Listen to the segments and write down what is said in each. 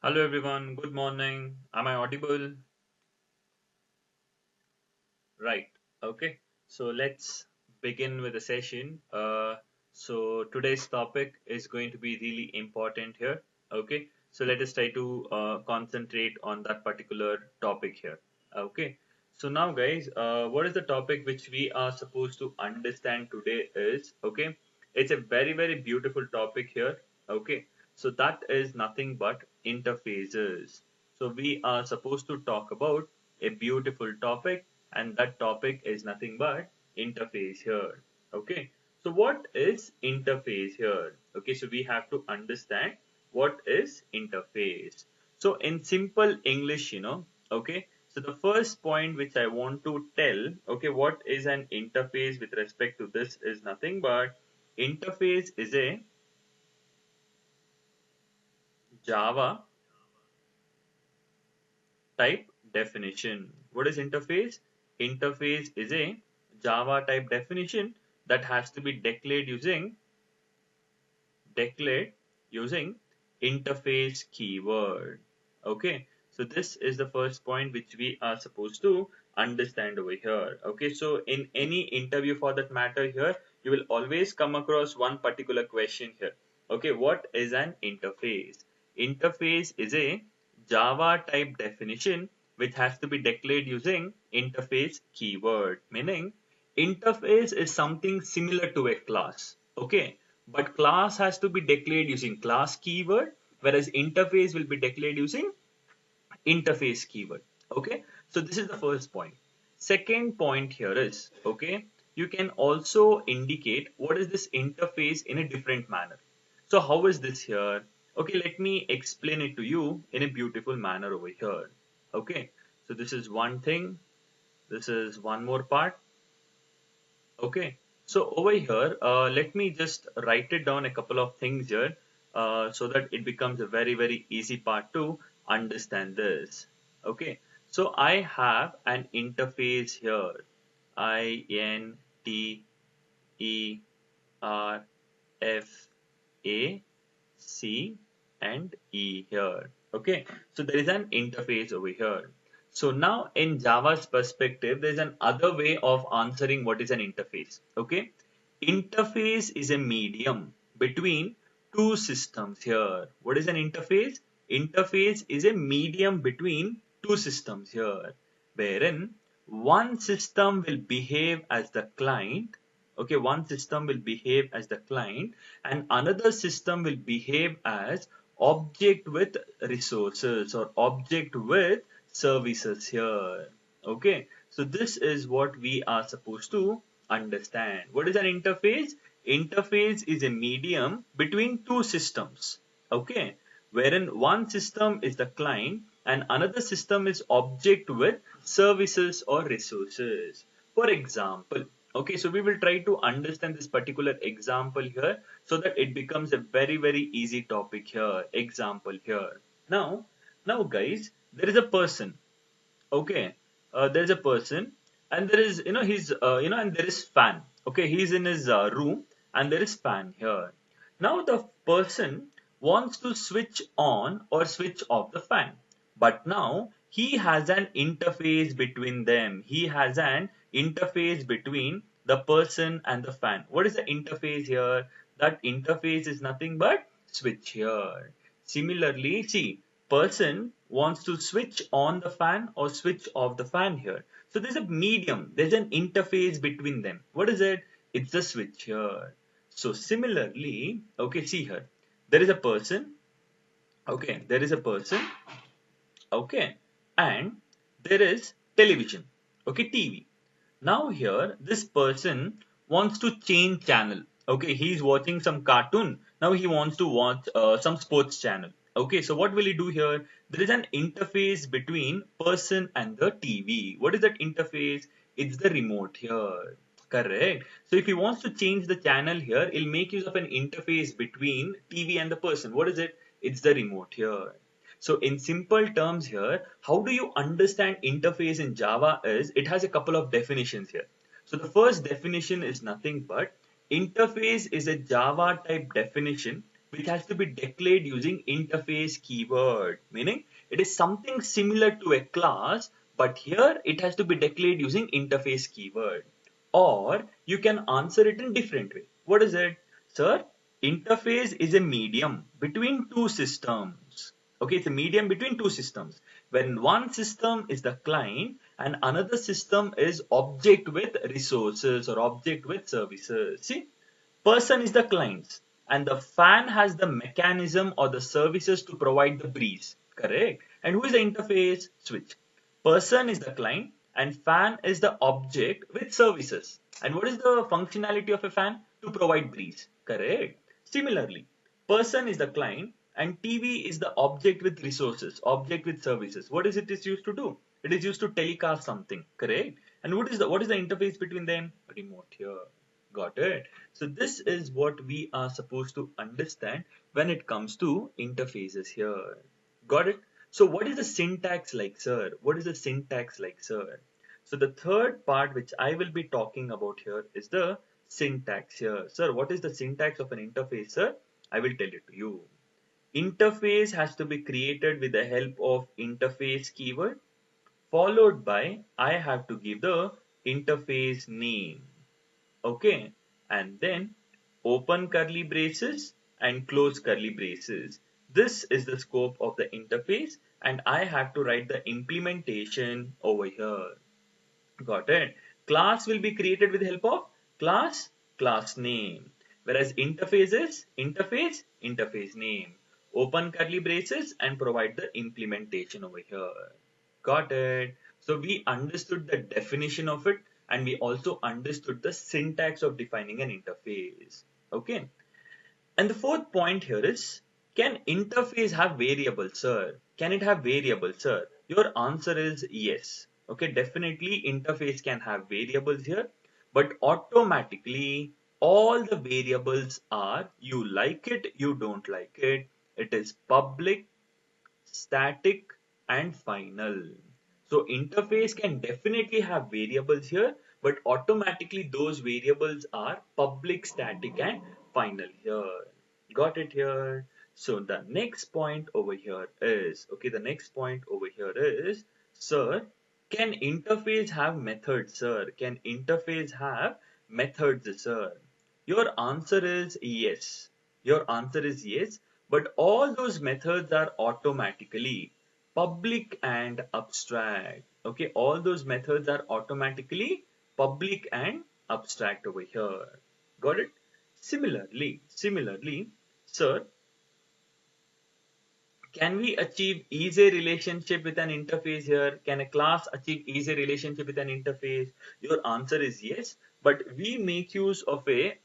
Hello everyone, good morning. Am I audible? Right. Okay. So let's begin with the session. So today's topic is going to be really important here. Okay. So let us try to concentrate on that particular topic here. Okay. So now guys, what is the topic which we are supposed to understand today is, okay, it's a very beautiful topic here. Okay. So that is nothing but interfaces. So we are supposed to talk about a beautiful topic, and that topic is nothing but interface here. Okay, so what is interface here? Okay, so we have to understand what is interface. So in simple English, okay, so the first point which I want to tell, okay, what is an interface with respect to this is nothing but interface is a Java type definition. What is interface? Interface is a Java type definition that has to be declared using interface keyword. Okay, so this is the first point which we are supposed to understand over here. Okay, so in any interview for that matter here, you will always come across one particular question here. Okay, what is an interface? Interface is a Java type definition which has to be declared using interface keyword, meaning interface is something similar to a class. Okay, but class has to be declared using class keyword, whereas interface will be declared using interface keyword. Okay, so this is the first point. Second point here is, okay, you can also indicate what is this interface in a different manner. So how is this here? Okay, let me explain it to you in a beautiful manner over here. Okay, so this is one thing, this is one more part. Okay, so over here, let me just write it down a couple of things here, so that it becomes a very easy part to understand this. Okay, so I have an interface here, INTERFACE and E here. Okay, so there is an interface over here. So now in Java's perspective, there is an other way of answering what is an interface. Okay, interface is a medium between two systems here. What is an interface? Interface is a medium between two systems here, wherein one system will behave as the client. Okay, one system will behave as the client and another system will behave as object with resources or object with services here. Okay, so this is what we are supposed to understand. What is an interface? Interface is a medium between two systems. Okay, wherein one system is the client and another system is object with services or resources. For example, okay, so we will try to understand this particular example here so that it becomes a very easy topic here. Example here. Now guys, there is a person. Okay, there is a person, and there is he's and there is fan. Okay, he's in his room, and there is fan here. Now the person wants to switch on or switch off the fan, but now he has an interface between them. He has an interface between the person and the fan. What is the interface here? That interface is nothing but switch here. Similarly, see, person wants to switch on the fan or switch off the fan here. So there's a medium, there's an interface between them. What is it? It's the switch here. So similarly, okay, see here, there is a person, okay, there is a person, okay, and there is television, okay, TV. Now here, this person wants to change channel. Okay, he's watching some cartoon. Now he wants to watch some sports channel. Okay, so what will he do here? There is an interface between person and the TV. What is that interface? It's the remote here. Correct. So if he wants to change the channel here, he'll make use of an interface between TV and the person. What is it? It's the remote here. So in simple terms here, how do you understand interface in Java is it has a couple of definitions here. So the first definition is nothing but interface is a Java type definition which has to be declared using interface keyword, meaning it is something similar to a class, but here it has to be declared using interface keyword. Or you can answer it in different way. What is it? Sir, interface is a medium between two systems. Okay, it's a medium between two systems. When one system is the client and another system is object with resources or object with services. See, person is the client and the fan has the mechanism or the services to provide the breeze. Correct? And who is the interface? Switch. Person is the client and fan is the object with services. And what is the functionality of a fan? To provide breeze. Correct? Similarly, person is the client and TV is the object with resources, object with services. What is it is used to do? It is used to telecast something. Correct? And what is the interface between them? Remote here. Got it? So this is what we are supposed to understand when it comes to interfaces here. Got it? So what is the syntax like, sir? What is the syntax like, sir? So the third part which I will be talking about here is the syntax here. Sir, what is the syntax of an interface, sir? I will tell it to you. Interface has to be created with the help of interface keyword, followed by I have to give the interface name. Okay, and then open curly braces and close curly braces. This is the scope of the interface and I have to write the implementation over here. Got it? Class will be created with the help of class name. Whereas interface is interface name. Open curly braces and provide the implementation over here. Got it? So we understood the definition of it and we also understood the syntax of defining an interface. Okay. And the fourth point here is, can interface have variables, sir? Can it have variables, sir? Your answer is yes. Okay, definitely interface can have variables here, but automatically all the variables are you like it, you don't like it. It is public, static, and final. So interface can definitely have variables here, but automatically those variables are public, static, and final here. Got it here? So the next point over here is, okay, the next point over here is, sir, can interface have methods, sir? Can interface have methods, sir? Your answer is yes. Your answer is yes, but all those methods are automatically public and abstract. Okay, all those methods are automatically public and abstract over here. Got it? Similarly, sir, can we achieve easy relationship with an interface here? Can a class achieve easy relationship with an interface? Your answer is yes, but we make use of a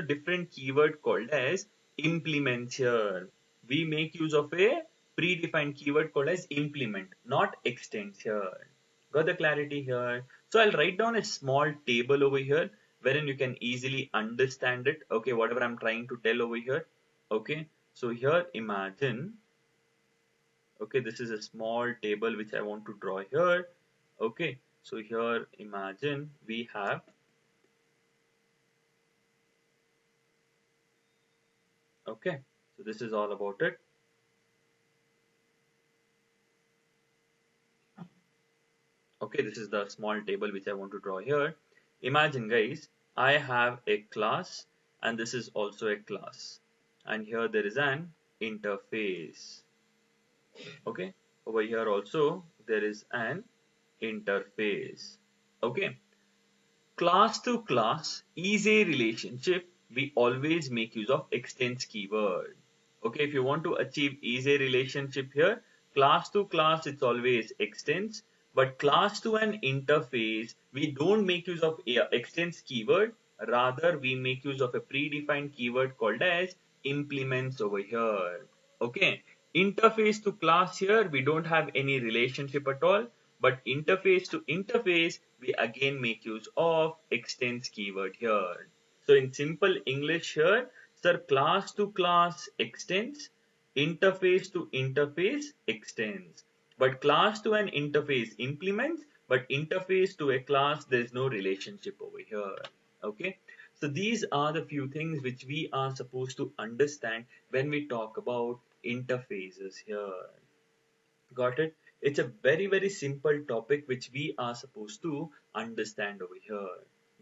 different keyword called as implement here. We make use of a predefined keyword called as implement, not extends here. Got the clarity here? So I'll write down a small table over here wherein you can easily understand it. Okay, whatever I'm trying to tell over here. Okay, so here imagine. Okay, this is a small table which I want to draw here. Okay, so here imagine we have, okay, so this is all about it. Okay, this is the small table which I want to draw here. Imagine guys, I have a class and this is also a class, and here there is an interface. Okay, over here also there is an interface. Okay, class to class easy relationship, we always make use of extends keyword. Okay, if you want to achieve easy relationship here, class to class it's always extends, but class to an interface we don't make use of extends keyword, rather we make use of a predefined keyword called as implements over here. Okay, interface to class here we don't have any relationship at all, but interface to interface we again make use of extends keyword here. So in simple English here, sir, class to class extends, interface to interface extends, but class to an interface implements, but interface to a class there is no relationship over here. Okay, So these are the few things which we are supposed to understand when we talk about interfaces here. Got it? It's a very, very simple topic which we are supposed to understand over here.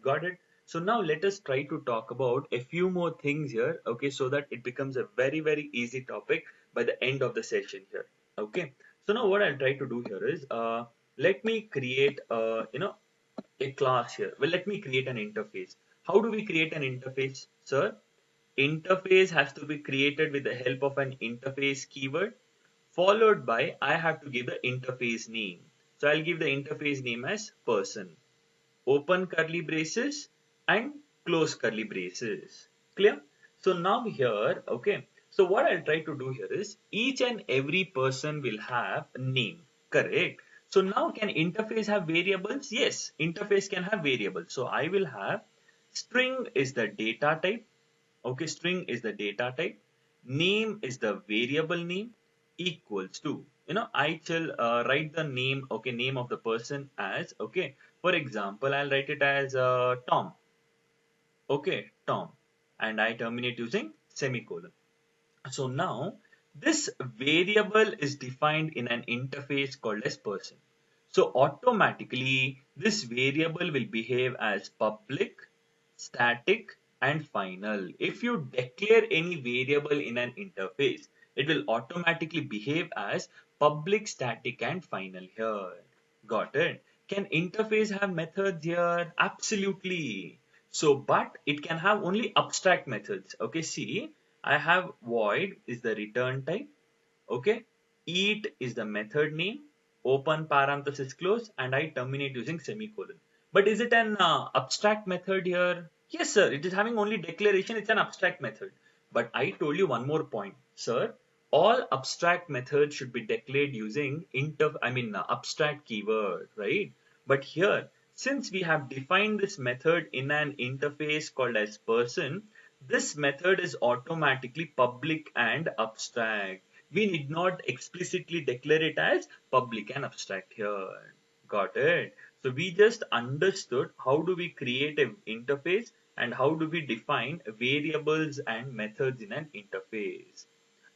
Got it? So now let us try to talk about a few more things here, okay, so that it becomes a very, very easy topic by the end of the session here. Okay. So now what I'll try to do here is, let me create, a class here. Well, let me create an interface. How do we create an interface, sir? Interface has to be created with the help of an interface keyword, followed by I have to give the interface name. So I'll give the interface name as person. Open curly braces and close curly braces. Clear? So now here, okay. So what I'll try to do here is each and every person will have a name. Correct? So now can interface have variables? Yes, interface can have variables. So I will have string is the data type. Okay, string is the data type. Name is the variable name equals to, I shall write the name, okay, name of the person as, okay, for example, I'll write it as Tom. Okay, Tom. And I terminate using semicolon. So now this variable is defined in an interface called as person. So automatically this variable will behave as public, static and final. If you declare any variable in an interface, it will automatically behave as public, static and final here. Got it? Can interface have methods here? Absolutely. So, but it can have only abstract methods. Okay, see, I have void is the return type. Okay, eat is the method name, open parenthesis close, and I terminate using semicolon. But is it an abstract method here? Yes, sir. It is having only declaration. It's an abstract method. But I told you one more point, sir. All abstract methods should be declared using abstract keyword, right? But here, since we have defined this method in an interface called as person, this method is automatically public and abstract. We need not explicitly declare it as public and abstract here. Got it? So we just understood how do we create an interface and how do we define variables and methods in an interface.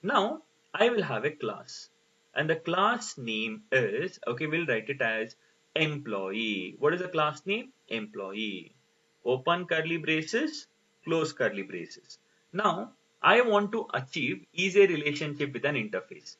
Now I will have a class and the class name is, okay, we'll write it as employee. What is the class name? Employee. Open curly braces, close curly braces. Now I want to achieve easy relationship with an interface.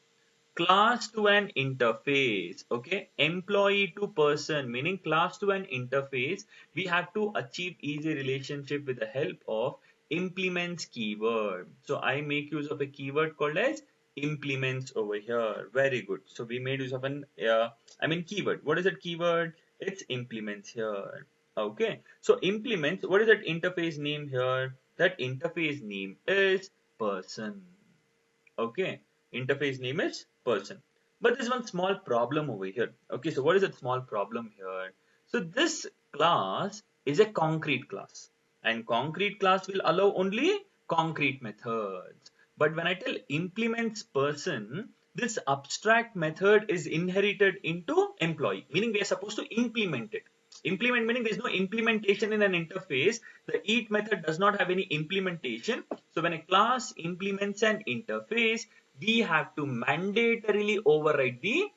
Class to an interface, okay, employee to person, meaning class to an interface, we have to achieve easy relationship with the help of implements keyword. So I make use of a keyword called as implements over here. Very good. So we made use of an keyword. What is that keyword? It's implements here. Okay, so implements, what is that interface name here? That interface name is person. Okay, interface name is person. But there's one small problem over here. Okay, so what is that small problem here? So this class is a concrete class, and concrete class will allow only concrete methods. But when I tell implements person, this abstract method is inherited into employee, meaning we are supposed to implement it. Implement meaning there is no implementation in an interface. The eat method does not have any implementation. So when a class implements an interface, we have to mandatorily override the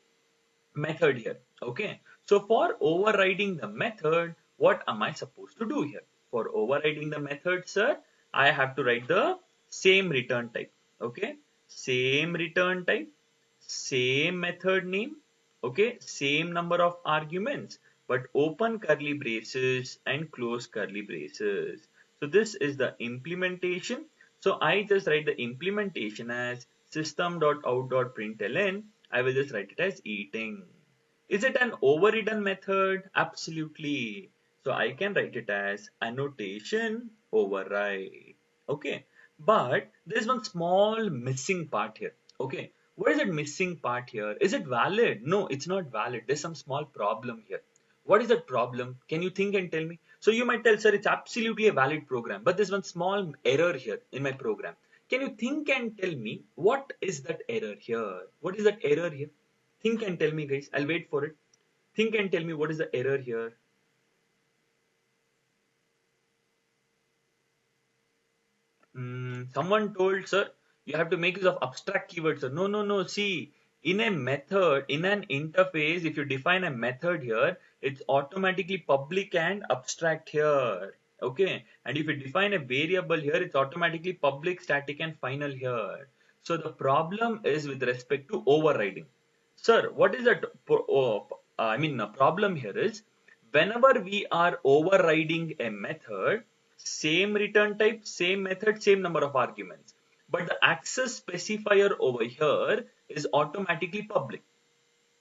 method here. Okay. So for overriding the method, what am I supposed to do here? For overriding the method, sir, I have to write the same return type. Okay. Same return type, same method name, okay, same number of arguments, but open curly braces and close curly braces. So this is the implementation. So I just write the implementation as system.out.println. I will just write it as eating. Is it an overridden method? Absolutely. So I can write it as annotation override. Okay. But there's one small missing part here. Okay. What is that missing part here? Is it valid? No, it's not valid. There's some small problem here. What is that problem? Can you think and tell me? So you might tell, sir, it's absolutely a valid program, but there's one small error here in my program. Can you think and tell me what is that error here? What is that error here? Think and tell me, guys. I'll wait for it. Think and tell me what is the error here. Someone told, sir, you have to make use of abstract keywords, sir. No, no, no. See, in a method, in an interface, if you define a method here, it's automatically public and abstract here. Okay. And if you define a variable here, it's automatically public, static, and final here. So the problem is with respect to overriding. Sir, what is that? The problem here is whenever we are overriding a method, same return type, same method, same number of arguments. But the access specifier over here is automatically public.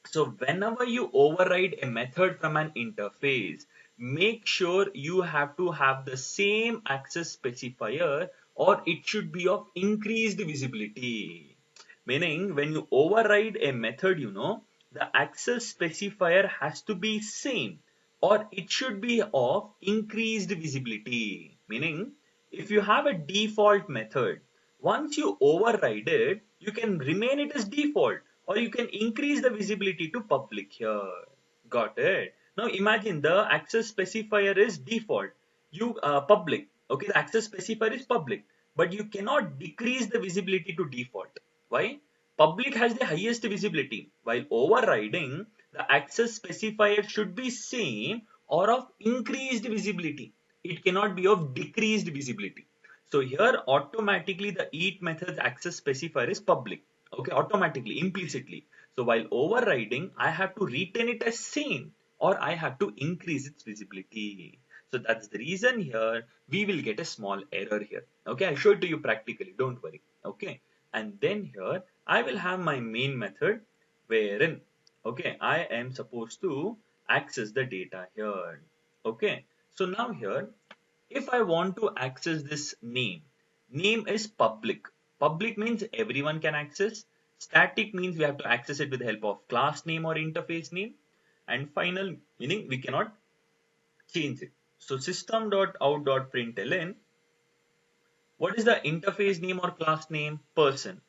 So whenever you override a method from an interface, make sure you have to have the same access specifier or it should be of increased visibility. Meaning when you override a method, the access specifier has to be same or it should be of increased visibility. Meaning if you have a default method, once you override it, you can remain it as default or you can increase the visibility to public here. Got it? Now imagine the access specifier is default. You public. Okay, the access specifier is public, but you cannot decrease the visibility to default. Why? Public has the highest visibility, while overriding the access specifier should be same or of increased visibility. It cannot be of decreased visibility. So here automatically the eat method's access specifier is public. Okay, automatically, implicitly. So while overriding, I have to retain it as same or I have to increase its visibility. So that's the reason here we will get a small error here. Okay, I'll show it to you practically. Don't worry. Okay, and then here I will have my main method wherein, okay, I am supposed to access the data here. Okay, so now here if I want to access this name is public. Public means everyone can access. Static means we have to access it with the help of class name or interface name. And final meaning we cannot change it. So system.out.println, what is the interface name or class name? Person.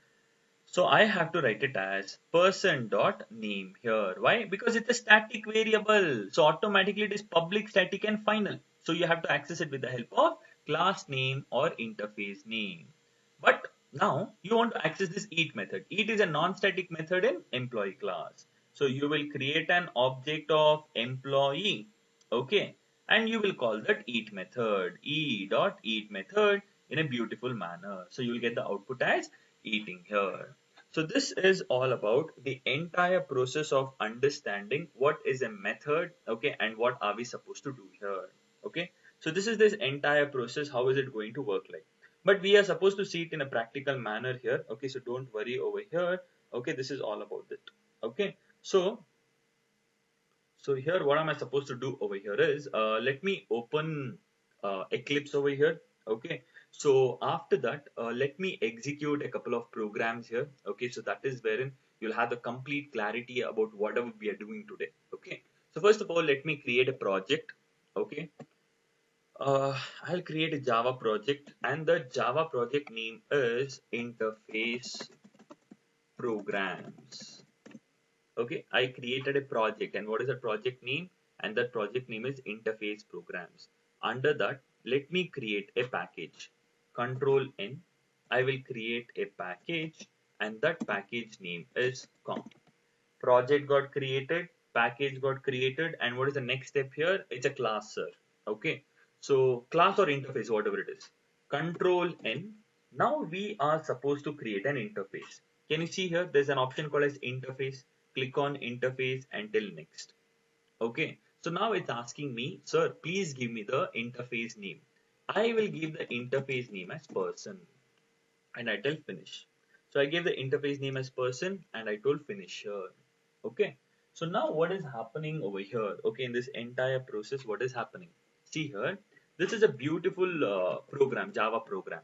So I have to write it as person.name here. Why? Because it's a static variable. So automatically it is public, static and final. So you have to access it with the help of class name or interface name. But now you want to access this eat method. Eat is a non-static method in employee class. So you will create an object of employee. Okay. And you will call that eat method. E.eat method in a beautiful manner. So you will get the output as eating here. So this is all about the entire process of understanding what is a method, okay, and what are we supposed to do here, okay. So this entire process, how is it going to work like? But we are supposed to see it in a practical manner here, okay, so don't worry over here, okay, this is all about it, okay. So here what am I supposed to do over here is, let me open Eclipse over here, okay. So after that, let me execute a couple of programs here, okay. So that is wherein you'll have the complete clarity about whatever we are doing today, okay. So first of all, let me create a project, okay. I'll create a Java project and the Java project name is interface programs. Okay, I created a project and what is the project name? And that project name is interface programs. Under that, let me create a package. Control N. I will create a package and that package name is com. Project got created, package got created, and what is the next step here? It's a class, sir. Okay, so class or interface, whatever it is. Control N. Now we are supposed to create an interface. Can you see here? There's an option called as interface. Click on interface until next. Okay, so now it's asking me, sir, please give me the interface name. I will give the interface name as person and I tell finish. So I gave the interface name as person and I told finish here. Okay, so now what is happening over here? Okay, in this entire process, what is happening? See here, this is a beautiful program, Java program.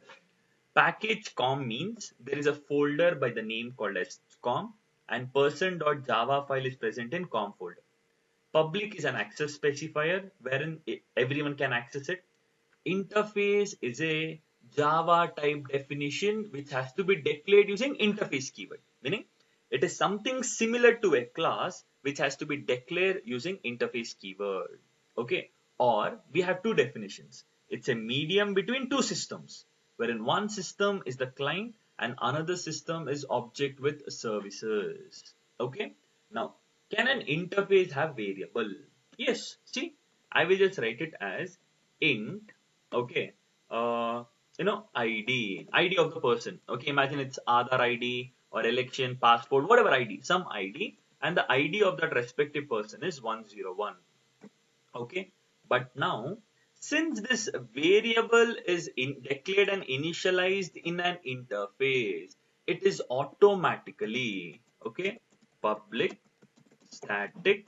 Package com means there is a folder by the name called as com and person.java file is present in com folder. Public is an access specifier wherein everyone can access it. Interface is a Java type definition which has to be declared using interface keyword, meaning it is something similar to a class which has to be declared using interface keyword. Okay, or we have two definitions. It's a medium between two systems. wherein one system is the client and another system is object with services. Okay. Now, can an interface have variable? Yes. See, I will just write it as int. Okay. ID of the person. Okay. Imagine it's Aadhaar ID or election, passport, whatever ID, some ID, and the ID of that respective person is 101. Okay. But now, since this variable is declared and initialized in an interface, it is automatically, okay, public static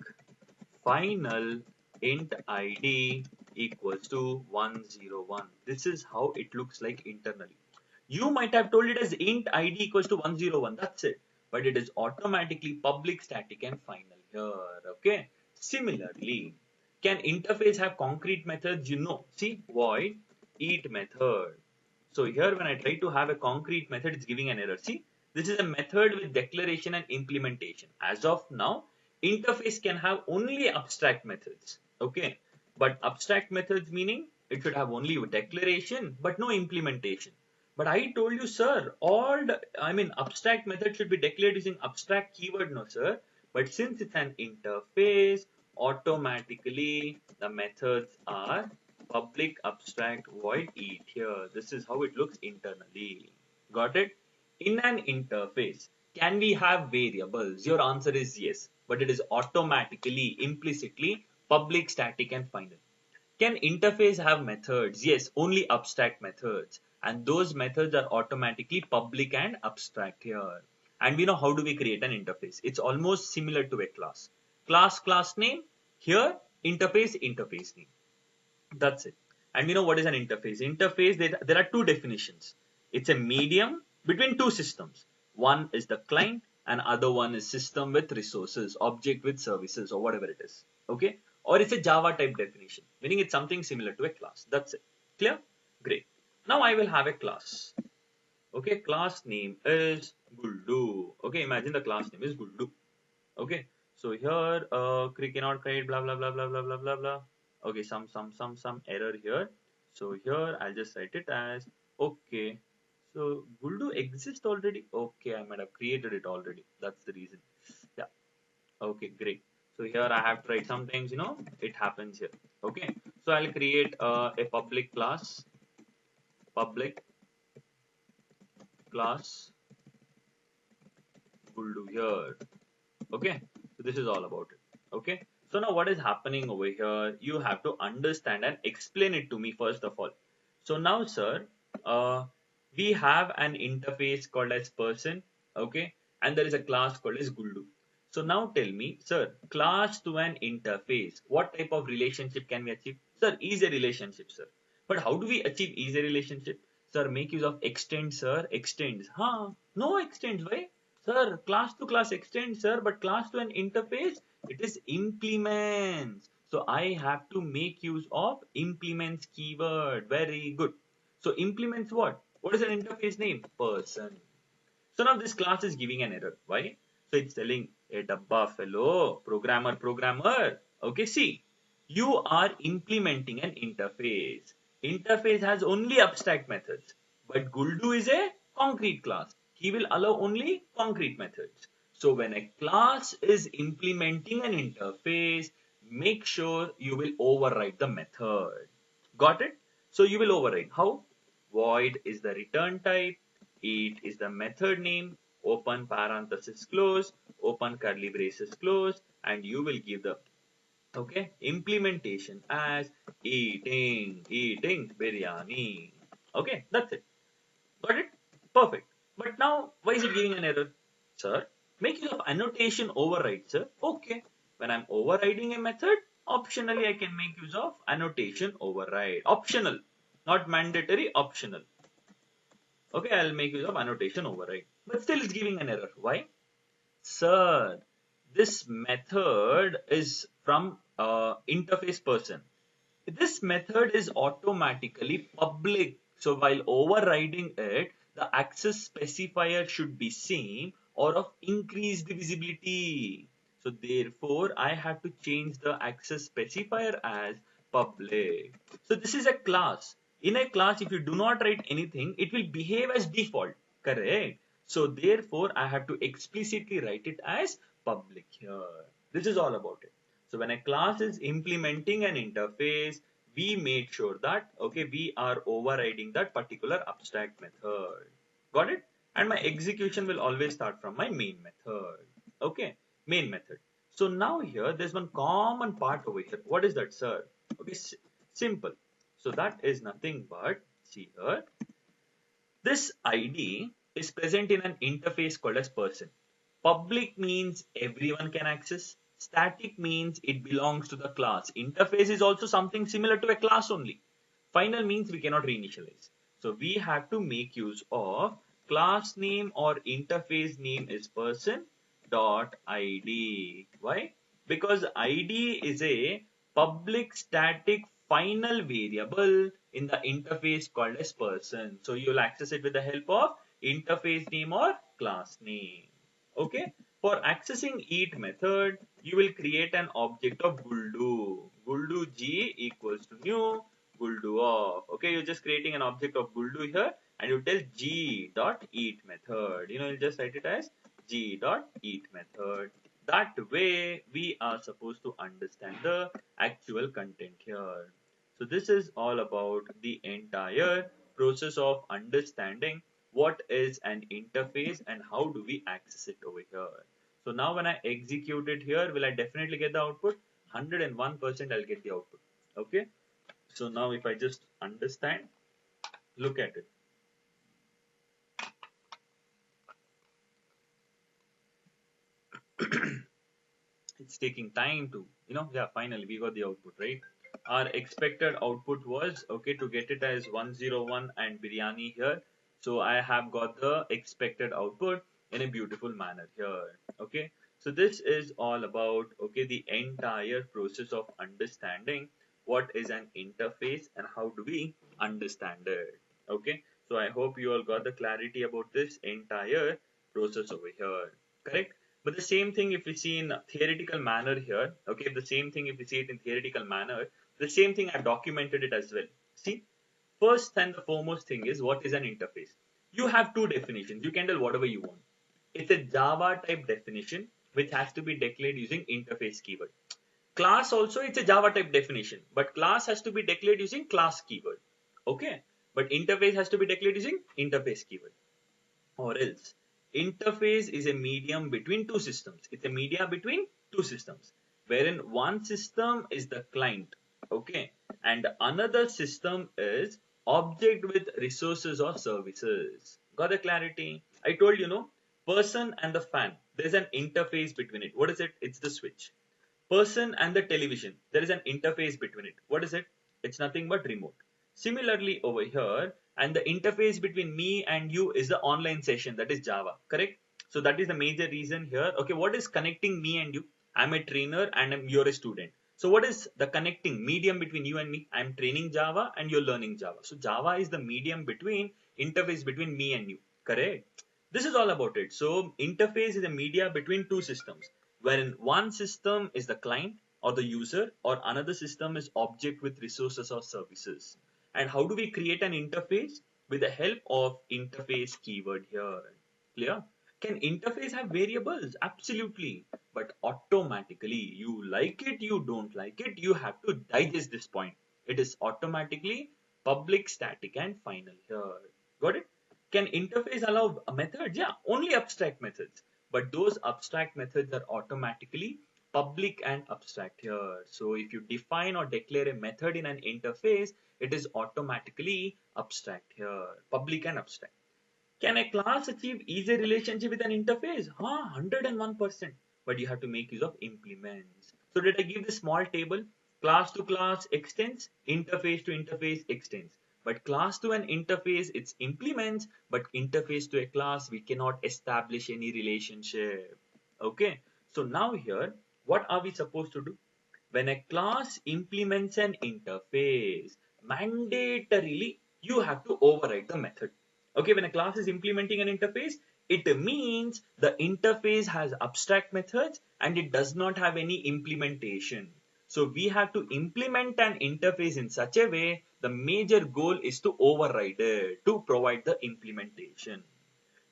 final int id equals to 101. This is how it looks like internally. You might have told it as int id equals to 101. That's it. But it is automatically public static and final here. Okay. Similarly, can interface have concrete methods? You know, see, void eat method. So here when I try to have a concrete method, it's giving an error. See, this is a method with declaration and implementation. As of now, interface can have only abstract methods. Okay. But abstract methods meaning it should have only declaration but no implementation. But I told you, sir, abstract method should be declared using abstract keyword, no, sir. But since it's an interface, automatically the methods are public abstract void eat here. This is how it looks internally. Got it? In an interface, can we have variables? Your answer is yes, but it is automatically, implicitly public, static, and final. Can interface have methods? Yes, only abstract methods. And those methods are automatically public and abstract here. And we know how do we create an interface. It's almost similar to a class. Class name. Here, interface name. That's it. And we know what is an interface. Interface, there are two definitions. It's a medium between two systems. One is the client and other one is system with resources, object with services, or whatever it is. Okay. Or it's a Java type definition, meaning it's something similar to a class. That's it. Clear? Great. Now I will have a class. Okay. Class name is Guldu. Okay. Imagine the class name is Guldu. Okay. So here, cannot create blah blah blah blah blah blah blah blah. Okay, some error here. So here I'll just write it as okay. So Guldu exists already. Okay, I might have created it already. That's the reason. Yeah. Okay, great. So here I have tried. Sometimes it happens here. Okay. So I'll create a public class Guldu here. Okay. So this is all about it. Okay. So now what is happening over here? You have to understand and explain it to me first of all. So now, sir, we have an interface called as person. Okay. And there is a class called as Guldu. So now tell me, sir, class to an interface, what type of relationship can we achieve? Sir, is a relationship, sir. But how do we achieve is a relationship? Sir, make use of extend, sir. Extends. Huh? No extends. Why? Sir, class to class extends, sir, but class to an interface, it is implements. So I have to make use of implements keyword. Very good. So implements what? What is an interface name? Person. So now this class is giving an error. Why? So it's telling a dabba fellow, programmer. Okay, see, you are implementing an interface. Interface has only abstract methods, but Guldu is a concrete class. He will allow only concrete methods. So when a class is implementing an interface, make sure you will override the method. Got it? So you will override. How? Void is the return type. It is the method name. Open parenthesis close. Open curly braces close. And you will give the implementation as eating biryani. Okay, that's it. Got it? Perfect. But now, why is it giving an error? Sir, make use of annotation override, sir. Okay. When I'm overriding a method, optionally I can make use of annotation override. Optional, not mandatory, optional. Okay, I'll make use of annotation override. But still it's giving an error. Why? Sir, this method is from interface person. This method is automatically public. So while overriding it, the access specifier should be same or of increased visibility. So therefore, I have to change the access specifier as public. So this is a class. In a class, if you do not write anything, it will behave as default, correct? So therefore, I have to explicitly write it as public here. This is all about it. So when a class is implementing an interface, we made sure that, okay, we are overriding that particular abstract method. Got it? And my execution will always start from my main method. Okay, main method. So now here, there's one common part over here. What is that, sir? Okay, simple. So that is nothing but, see here, this ID is present in an interface called as person. Public means everyone can access. Static means it belongs to the class. Interface is also something similar to a class only. Final means we cannot reinitialize. So we have to make use of class name or interface name is person dot ID. Why? Because ID is a public static final variable in the interface called as person. So you'll access it with the help of interface name or class name. Okay. For accessing each method, you will create an object of guldu. Guldu g equals to new guldu of. Okay, you're just creating an object of guldu here, and you tell g dot eat method. You'll just write it as g dot eat method. That way, we are supposed to understand the actual content here. So this is all about the entire process of understanding what is an interface and how do we access it over here. So now when I execute it here, will I definitely get the output? 101% I'll get the output. Okay. So now if I just understand, look at it. It's taking time to, yeah, finally we got the output, right? Our expected output was, okay, to get it as 101 and biryani here. So I have got the expected output in a beautiful manner here. Okay. So this is all about, okay, the entire process of understanding what is an interface and how do we understand it. Okay. So I hope you all got the clarity about this entire process over here. Correct? But the same thing if we see in theoretical manner here, okay, the same thing if we see it in theoretical manner, the same thing I've documented it as well. See, first and the foremost thing is what is an interface? You have two definitions. You can tell whatever you want. It's a Java type definition which has to be declared using interface keyword. Class also it's a Java type definition, but class has to be declared using class keyword. Okay, but interface has to be declared using interface keyword. Or else interface is a medium between two systems. It's a media between two systems, wherein one system is the client, okay, and another system is object with resources or services. Got the clarity? I told you, no, person and the fan, there's an interface between it. What is it? It's the switch. Person and the television, there is an interface between it. What is it? It's nothing but remote. Similarly over here, and the interface between me and you is the online session, that is Java, correct? So that is the major reason here. Okay, what is connecting me and you? I'm a trainer and you're a student. So what is the connecting medium between you and me? I'm training Java and you're learning Java. So Java is the medium between, interface between me and you, correct? This is all about it. So interface is a media between two systems, wherein one system is the client or the user, or another system is object with resources or services. And how do we create an interface? With the help of interface keyword here. Clear? Can interface have variables? Absolutely. But automatically, you like it, you don't like it, you have to digest this point. It is automatically public, static, and final here. Got it? Can interface allow methods? Yeah, only abstract methods. But those abstract methods are automatically public and abstract here. So if you define or declare a method in an interface, it is automatically abstract here, public and abstract. Can a class achieve easy relationship with an interface? 101%. But you have to make use of implements. So did I give this small table? Class to class extends, interface to interface extends. But class to an interface, it's implements, but interface to a class, we cannot establish any relationship. Okay. So now here, what are we supposed to do? When a class implements an interface, mandatorily you have to override the method. Okay, when a class is implementing an interface, it means the interface has abstract methods and it does not have any implementation. So we have to implement an interface in such a way the major goal is to override it, to provide the implementation.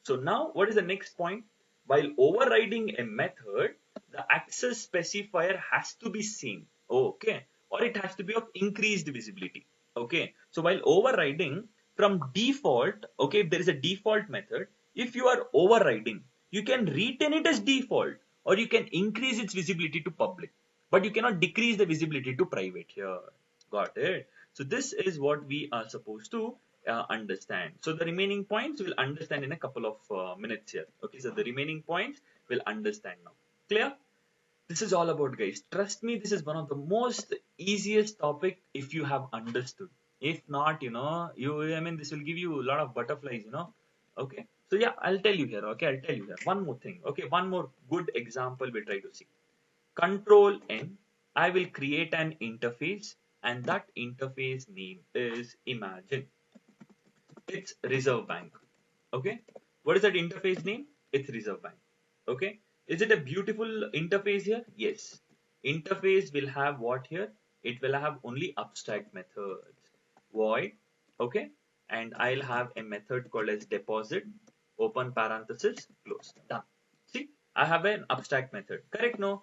So now what is the next point? While overriding a method, the access specifier has to be seen. Okay. Or it has to be of increased visibility. Okay. So while overriding from default, okay, if there is a default method, if you are overriding, you can retain it as default or you can increase its visibility to public, but you cannot decrease the visibility to private here. Got it? So this is what we are supposed to understand. So the remaining points we'll understand in a couple of minutes here. Okay, so the remaining points we'll understand now. Clear? This is all about, guys. Trust me, this is one of the most easiest topic if you have understood. If not, I mean, this will give you a lot of butterflies. Okay. So yeah, I'll tell you here. Okay, I'll tell you here. One more thing. Okay, one more good example we'll try to see. Control N, I will create an interface and that interface name is Imagine. It's Reserve Bank. Okay. What is that interface name? It's Reserve Bank. Okay. Is it a beautiful interface here? Yes. Interface will have what here? It will have only abstract methods. Void. Okay. And I'll have a method called as deposit. Open parenthesis. Close. Done. See, I have an abstract method. Correct? No.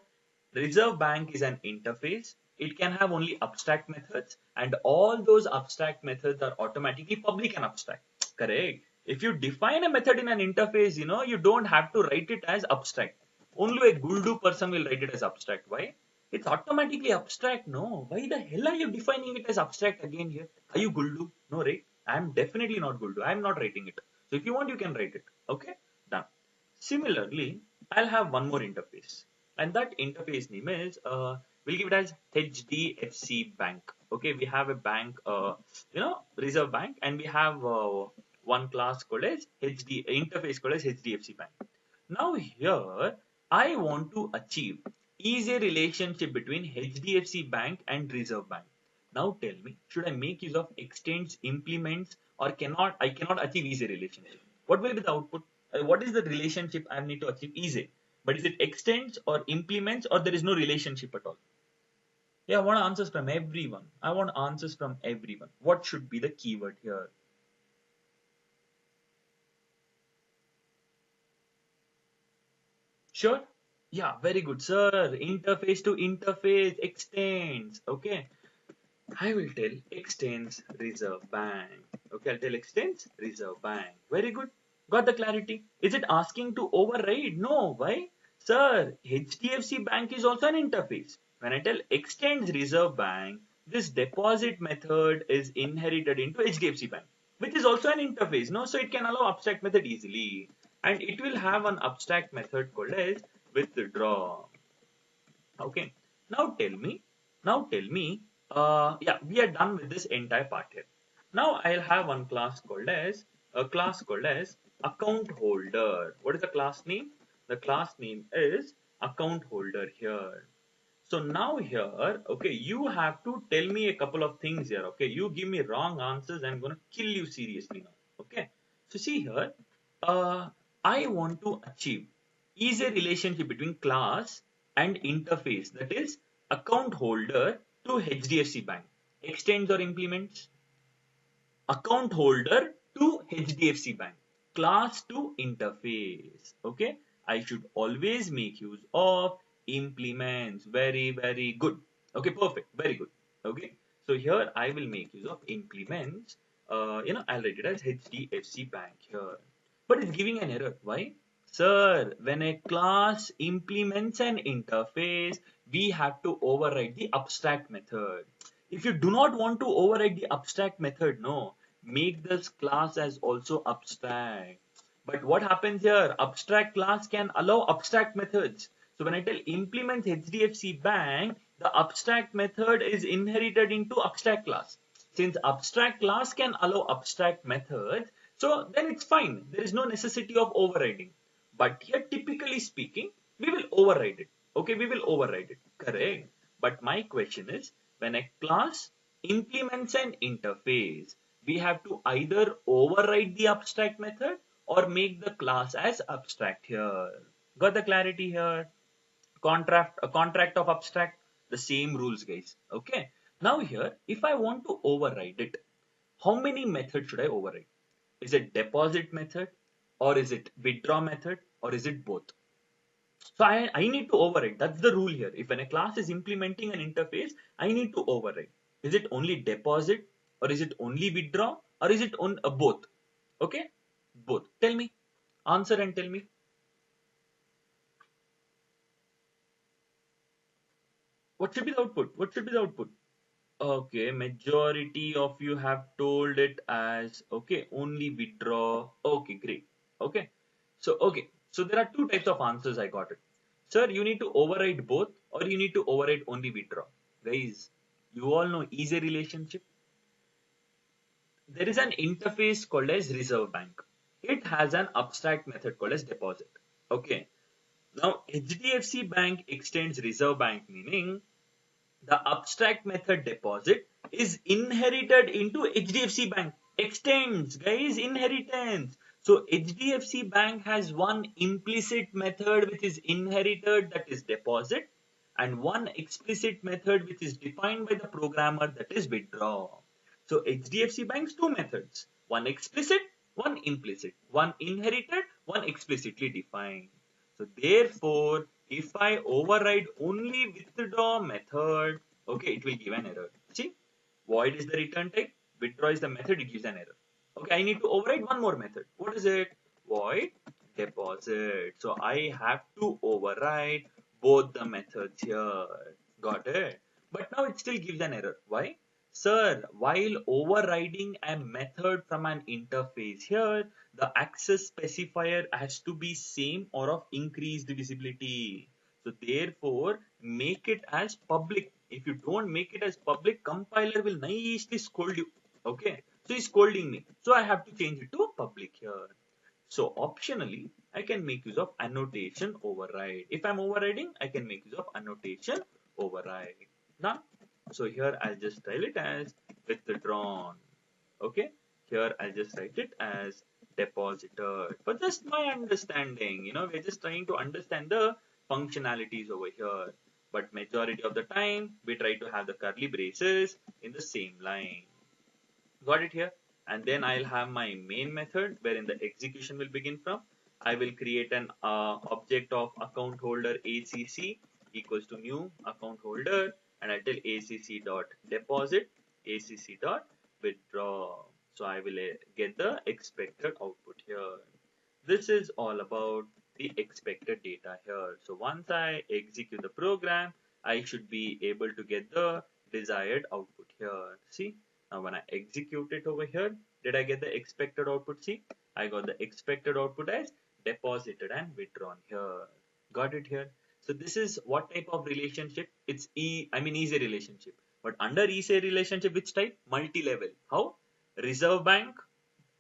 Reserve Bank is an interface. It can have only abstract methods and all those abstract methods are automatically public and abstract. Correct. If you define a method in an interface, you don't have to write it as abstract. Only a Guldu person will write it as abstract. Why? It's automatically abstract. No. Why the hell are you defining it as abstract again here? Are you Guldu? No, right? I'm definitely not Guldu. I'm not writing it. So if you want, you can write it. Okay? Done. Similarly, I'll have one more interface. And that interface name is, we'll give it as HDFC Bank. Okay, we have a bank, Reserve Bank, and we have one class called as interface called as HDFC Bank. Now here, I want to achieve easy relationship between HDFC Bank and Reserve Bank. Now tell me, should I make use of extends, implements, or I cannot achieve easy relationship? What will be the output? What is the relationship I need to achieve easy? But is it extends or implements or there is no relationship at all? Yeah, I want answers from everyone. I want answers from everyone. What should be the keyword here? Sure? Yeah, very good, sir. Interface to interface extends. Okay. I will tell extends Reserve Bank. Okay, I'll tell extends Reserve Bank. Very good. Got the clarity? Is it asking to override? No. Why? Sir, HDFC Bank is also an interface. When I tell extends Reserve Bank, this deposit method is inherited into HDFC Bank, which is also an interface. No, so it can allow abstract method easily. And it will have an abstract method called as withdraw. Okay. Now tell me, yeah, we are done with this entire part here. Now I'll have one class called as account holder. What is the class name? The class name is account holder here. So now here, okay, you have to tell me a couple of things here. Okay, you give me wrong answers, I'm gonna kill you seriously now. Okay, so see here, I want to achieve easy relationship between class and interface, that is account holder to HDFC Bank. Extends or implements? Account holder to HDFC Bank. Class to interface. Okay, I should always make use of implements. Very, very good. Okay, perfect. Very good. Okay, so here I will make use of implements. I'll write it as HDFC Bank here. But it's giving an error. Why? Sir, when a class implements an interface, we have to override the abstract method. If you do not want to override the abstract method, no, make this class as also abstract. But what happens here? Abstract class can allow abstract methods. So when I tell implement HDFC Bank, the abstract method is inherited into abstract class. Since abstract class can allow abstract methods, so then it's fine. There is no necessity of overriding. But here, typically speaking, we will override it. Okay, we will override it. Correct. But my question is, when a class implements an interface, we have to either override the abstract method or make the class as abstract here. Got the clarity here? A contract of abstract, the same rules, guys. Okay. Now here, if I want to override it, how many methods should I override? Is it deposit method, or is it withdraw method, or is it both? So I need to override. That's the rule here. If when a class is implementing an interface, I need to override. Is it only deposit, or is it only withdraw, or is it on both? Okay, both. Tell me, answer and tell me. What should be the output? What should be the output? Okay, majority of you have told it as okay, only withdraw. Okay, great. Okay, so there are two types of answers I got it. Sir, you need to override both, or you need to override only withdraw. Guys, you all know easy relationship. There is an interface called as Reserve Bank. It has an abstract method called as deposit. Okay, now HDFC Bank extends Reserve Bank, meaning the abstract method deposit is inherited into HDFC Bank. Extends, guys, inheritance. So HDFC Bank has one implicit method which is inherited, that is deposit, and one explicit method which is defined by the programmer, that is withdraw. So HDFC Bank's two methods, one explicit, one implicit, one inherited, one explicitly defined. So therefore, if I override only withdraw method, okay, it will give an error. See, void is the return type, withdraw is the method, it gives an error. Okay, I need to override one more method. What is it? Void deposit. So I have to override both the methods here. Got it? But now it still gives an error. Why? Sir, while overriding a method from an interface here, the access specifier has to be same or of increased visibility. So therefore, make it as public. If you don't make it as public, compiler will nicely scold you. Okay, so he's scolding me. So I have to change it to public here. So optionally, I can make use of annotation override. If I'm overriding, I can make use of annotation override. Now, so here I'll just style it as withdrawn. Okay, here I'll just write it as deposited. For just my understanding, we're just trying to understand the functionalities over here. But majority of the time, we try to have the curly braces in the same line. Got it here? And then I'll have my main method wherein the execution will begin from. I will create an object of account holder ACC equals to new account holder, and I tell ACC dot deposit, ACC dot withdraw. So I will get the expected output here. This is all about the expected data here. So once I execute the program, I should be able to get the desired output here. See, now when I execute it over here, did I get the expected output? See, I got the expected output as deposited and withdrawn here. Got it here? So this is what type of relationship? It's easy relationship. But under easy relationship, which type? Multi-level. How? Reserve Bank,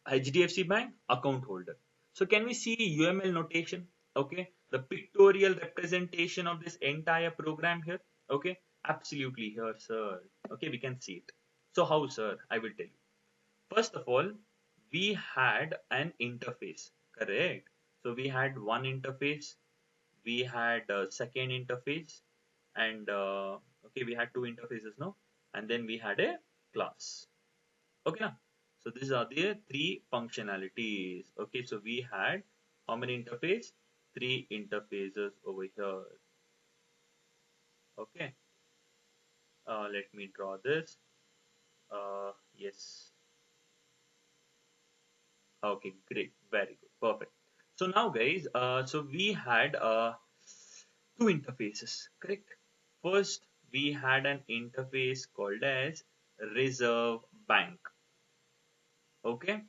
HDFC Bank, account holder. So can we see UML notation? Okay, the pictorial representation of this entire program here. Okay, absolutely here, sir. Okay, we can see it. So how, sir? I will tell you. First of all, we had an interface, correct? So we had one interface, we had a second interface, and okay, we had two interfaces, no? And then we had a class. Okay, now. So these are the three functionalities. Okay, so we had how many interface? Three interfaces over here. Okay, let me draw this. Yes. Okay, great, very good, perfect. So now, guys, so we had two interfaces, correct? First, we had an interface called as Reserve Bank. Okay,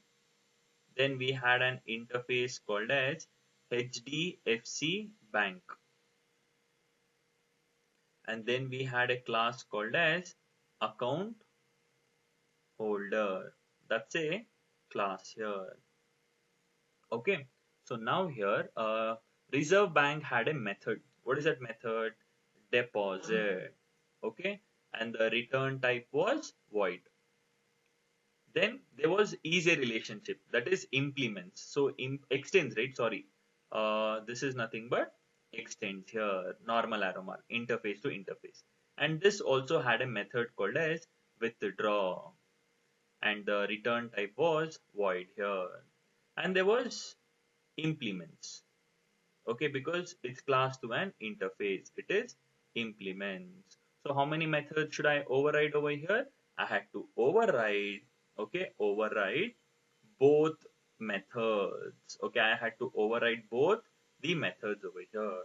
then we had an interface called as HDFC Bank. And then we had a class called as account holder. That's a class here. Okay. So now here, Reserve Bank had a method. What is that method? Deposit. Okay. And the return type was void. Then there was easy relationship, that is implements. So extends, right? Sorry. This is nothing but extends here, normal arrow mark, interface to interface. And this also had a method called as withdraw. and the return type was void here. And there was implements. Okay, because it's class to an interface, it is implements. So how many methods should I override over here? I had to override, okay, override both methods. Okay, I had to override both the methods over here.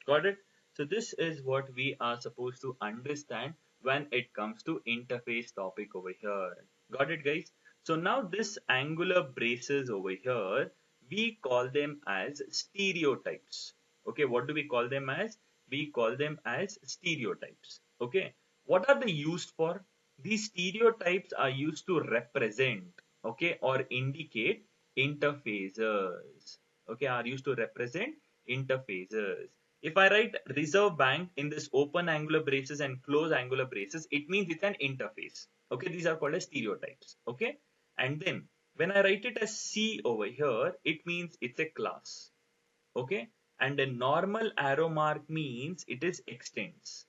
Got it? So this is what we are supposed to understand when it comes to interface topic over here. Got it, guys? So now this angular braces over here, we call them as stereotypes. Okay, what do we call them as? We call them as stereotypes. Okay, what are they used for? These stereotypes are used to represent, okay, or indicate interfaces. Okay, are used to represent interfaces. If I write Reserve Bank in this open angular braces and close angular braces, it means it's an interface. Okay, these are called as stereotypes. Okay, and then when I write it as C over here, it means it's a class. Okay, and a normal arrow mark means it is extends.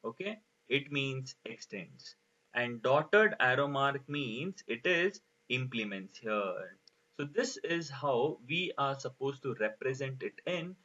Okay, it means extends, and dotted arrow mark means it is implements here. So this is how we are supposed to represent it in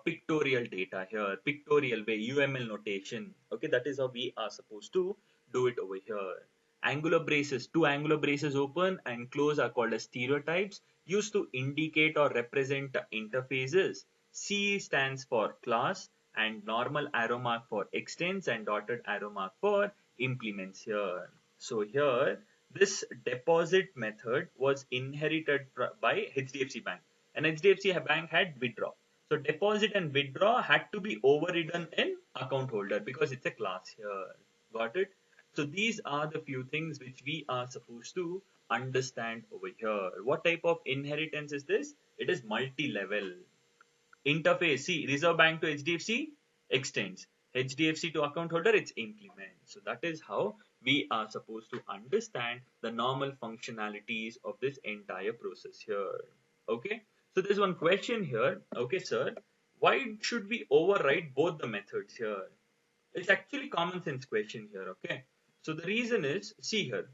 pictorial data here, pictorial way, UML notation. Okay, that is how we are supposed to do it over here. Angular braces, two angular braces open and close are called as stereotypes, used to indicate or represent interfaces. C stands for class, and normal arrow mark for extends, and dotted arrow mark for implements here. So here, this deposit method was inherited by HDFC Bank, and HDFC Bank had withdraw. So deposit and withdraw had to be overridden in account holder because it's a class here. Got it? So these are the few things which we are supposed to understand over here. What type of inheritance is this? It is multi-level. Interface, see, Reserve Bank to HDFC extends. HDFC to account holder, it's implement. So that is how we are supposed to understand the normal functionalities of this entire process here. Okay. So there's one question here. Okay, sir. Why should we override both the methods here? It's actually common sense question here. Okay. So the reason is, see here,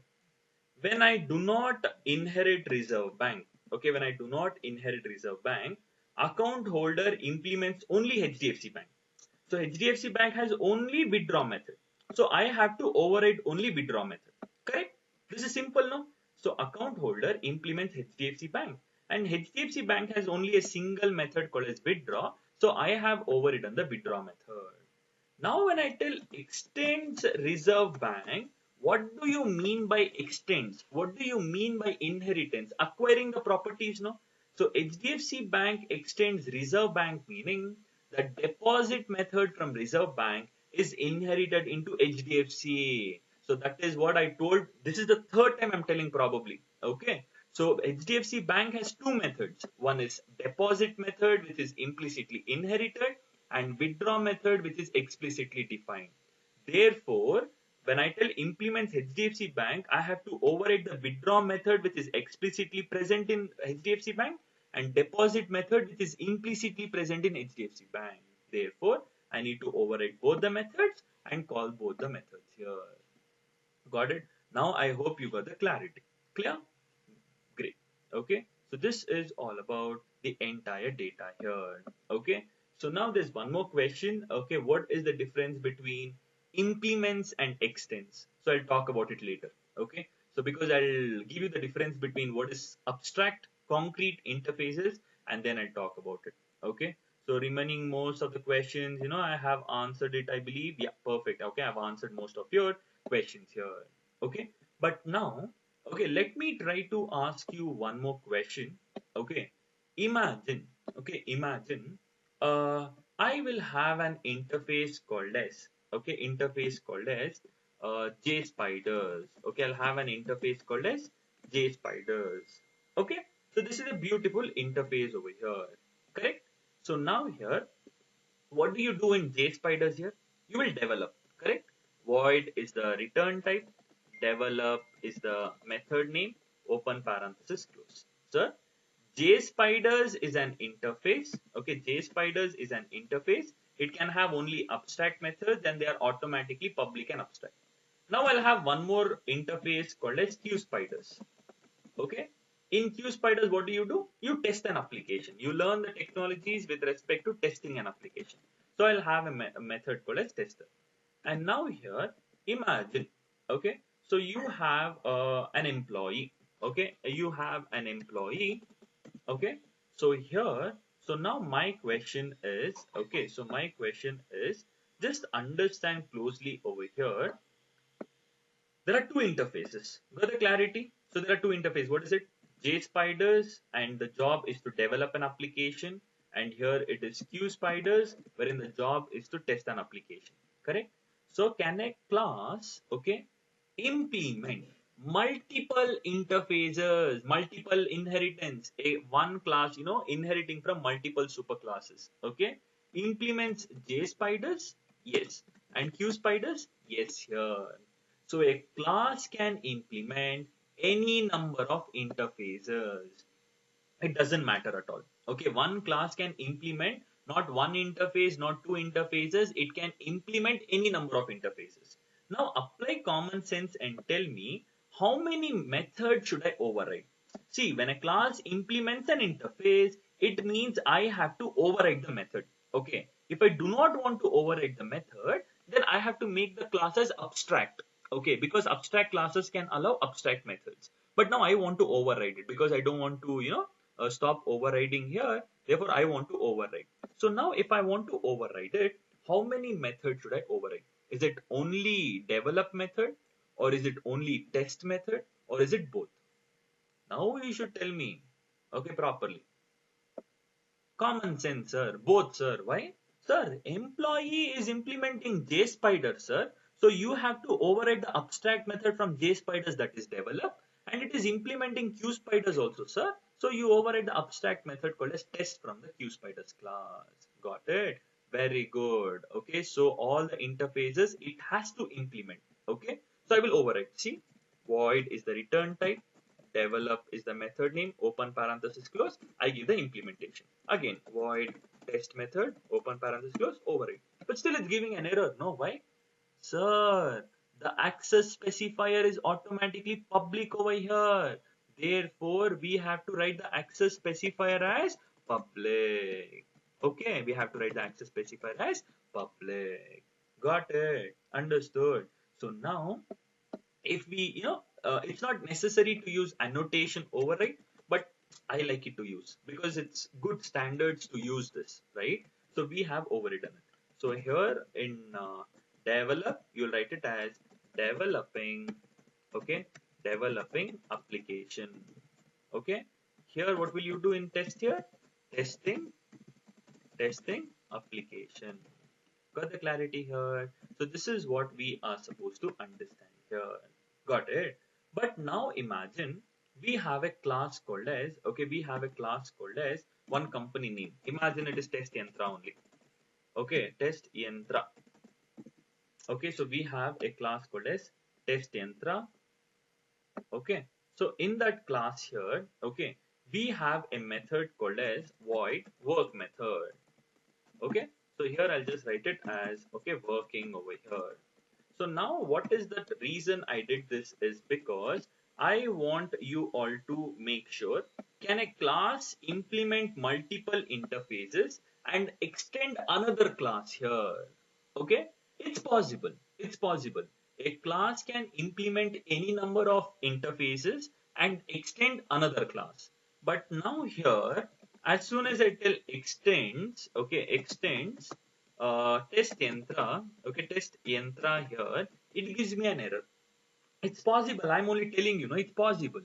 when I do not inherit Reserve Bank, okay, when I do not inherit Reserve Bank, account holder implements only HDFC Bank. So HDFC Bank has only withdraw method. So I have to override only withdraw method. Correct? This is simple, no? So account holder implements HDFC Bank, and HDFC Bank has only a single method called as withdraw. So I have overridden the withdraw method. Now when I tell extends Reserve Bank, what do you mean by extends? What do you mean by inheritance? Acquiring the properties, no? So HDFC Bank extends Reserve Bank, meaning the deposit method from Reserve Bank is inherited into HDFC. So that is what I told. This is the third time I'm telling probably. Okay. So HDFC Bank has two methods. One is deposit method, which is implicitly inherited, and withdraw method, which is explicitly defined. Therefore, when I tell implements HDFC Bank, I have to override the withdraw method, which is explicitly present in HDFC Bank, and deposit method, which is implicitly present in HDFC Bank. Therefore, I need to override both the methods and call both the methods here. Got it? Now I hope you got the clarity. Clear? Great. Okay. So this is all about the entire data here. Okay. So now there's one more question. Okay. What is the difference between implements and extends? So I'll talk about it later. Okay. So because I'll give you the difference between what is abstract, concrete interfaces, and then I'll talk about it. Okay. So remaining most of the questions, I have answered it, I believe. Yeah, perfect. Okay. I've answered most of your questions here. Okay. But now, okay, let me try to ask you one more question. Okay, imagine, I will have an interface called as, JSpiders. Okay, I'll have an interface called as JSpiders. Okay, so this is a beautiful interface over here, correct? So now here, what do you do in JSpiders here? You will develop, correct? Void is the return type, develop is the method name, open parenthesis close. So JSpiders is an interface. Okay, JSpiders is an interface. It can have only abstract methods and they are automatically public and abstract. Now I'll have one more interface called as QSpiders. Okay. In QSpiders, what do? You test an application. You learn the technologies with respect to testing an application. So I'll have a method called as tester. And now here, imagine, okay, so you have an employee, okay, you have an employee, okay, so here, so now my question is, okay, so my question is, just understand closely over here, there are two interfaces. Got the clarity? So there are two interfaces. What is it? JSpiders, and the job is to develop an application. And here it is QSpiders, wherein the job is to test an application. Correct? So can a class, okay, implement multiple interfaces, multiple inheritance, a one class, inheriting from multiple superclasses. Okay? Implements JSpiders? Yes. And QSpiders? Yes, here. So a class can implement any number of interfaces. It doesn't matter at all. Okay, one class can implement not one interface, not two interfaces. It can implement any number of interfaces. Now apply common sense and tell me how many methods should I override? See, when a class implements an interface, it means I have to override the method. Okay, if I do not want to override the method, then I have to make the classes abstract. Okay, because abstract classes can allow abstract methods. But now I want to override it because I don't want to, stop overriding here. Therefore, I want to override. So now if I want to override it, how many methods should I override? Is it only develop method, or is it only test method, or is it both? Now you should tell me, okay, properly. Common sense, sir. Both, sir. Why? Sir, employee is implementing JSpider, sir. So you have to override the abstract method from JSpiders that is developed, and it is implementing QSpiders also, sir. So you override the abstract method called as test from the QSpiders class. Got it? Very good. Okay, so all the interfaces it has to implement. Okay, so I will override. See, void is the return type, develop is the method name, open parenthesis close, I give the implementation. Again, void test method, open parenthesis close, override. But still it's giving an error. No, why? Sir, the access specifier is automatically public over here. Therefore, we have to write the access specifier as public. Okay, we have to write the access specifier as public. Got it? Understood. So now if we it's not necessary to use annotation override, but I like it to use because it's good standards to use this, right? So we have overridden it. So here in develop, you'll write it as developing, okay, developing application. Okay, here what will you do in test? Here testing application. Got the clarity here? So this is what we are supposed to understand here. Got it? But now imagine we have a class called as, okay, we have a class called as one company name. Imagine it is test yantra only. Okay, test yantra. Okay, so we have a class called as test yantra. Okay, so in that class here, okay, we have a method called as void work method. Okay, so here I'll just write it as, okay, working over here. So now what is the reason I did this is because I want you all to make sure, can a class implement multiple interfaces and extend another class here? Okay, it's possible. It's possible. A class can implement any number of interfaces and extend another class. But now here, as soon as I tell extends, okay, extends test yantra, okay, test yantra here, it gives me an error. It's possible. I'm only telling you, no, it's possible.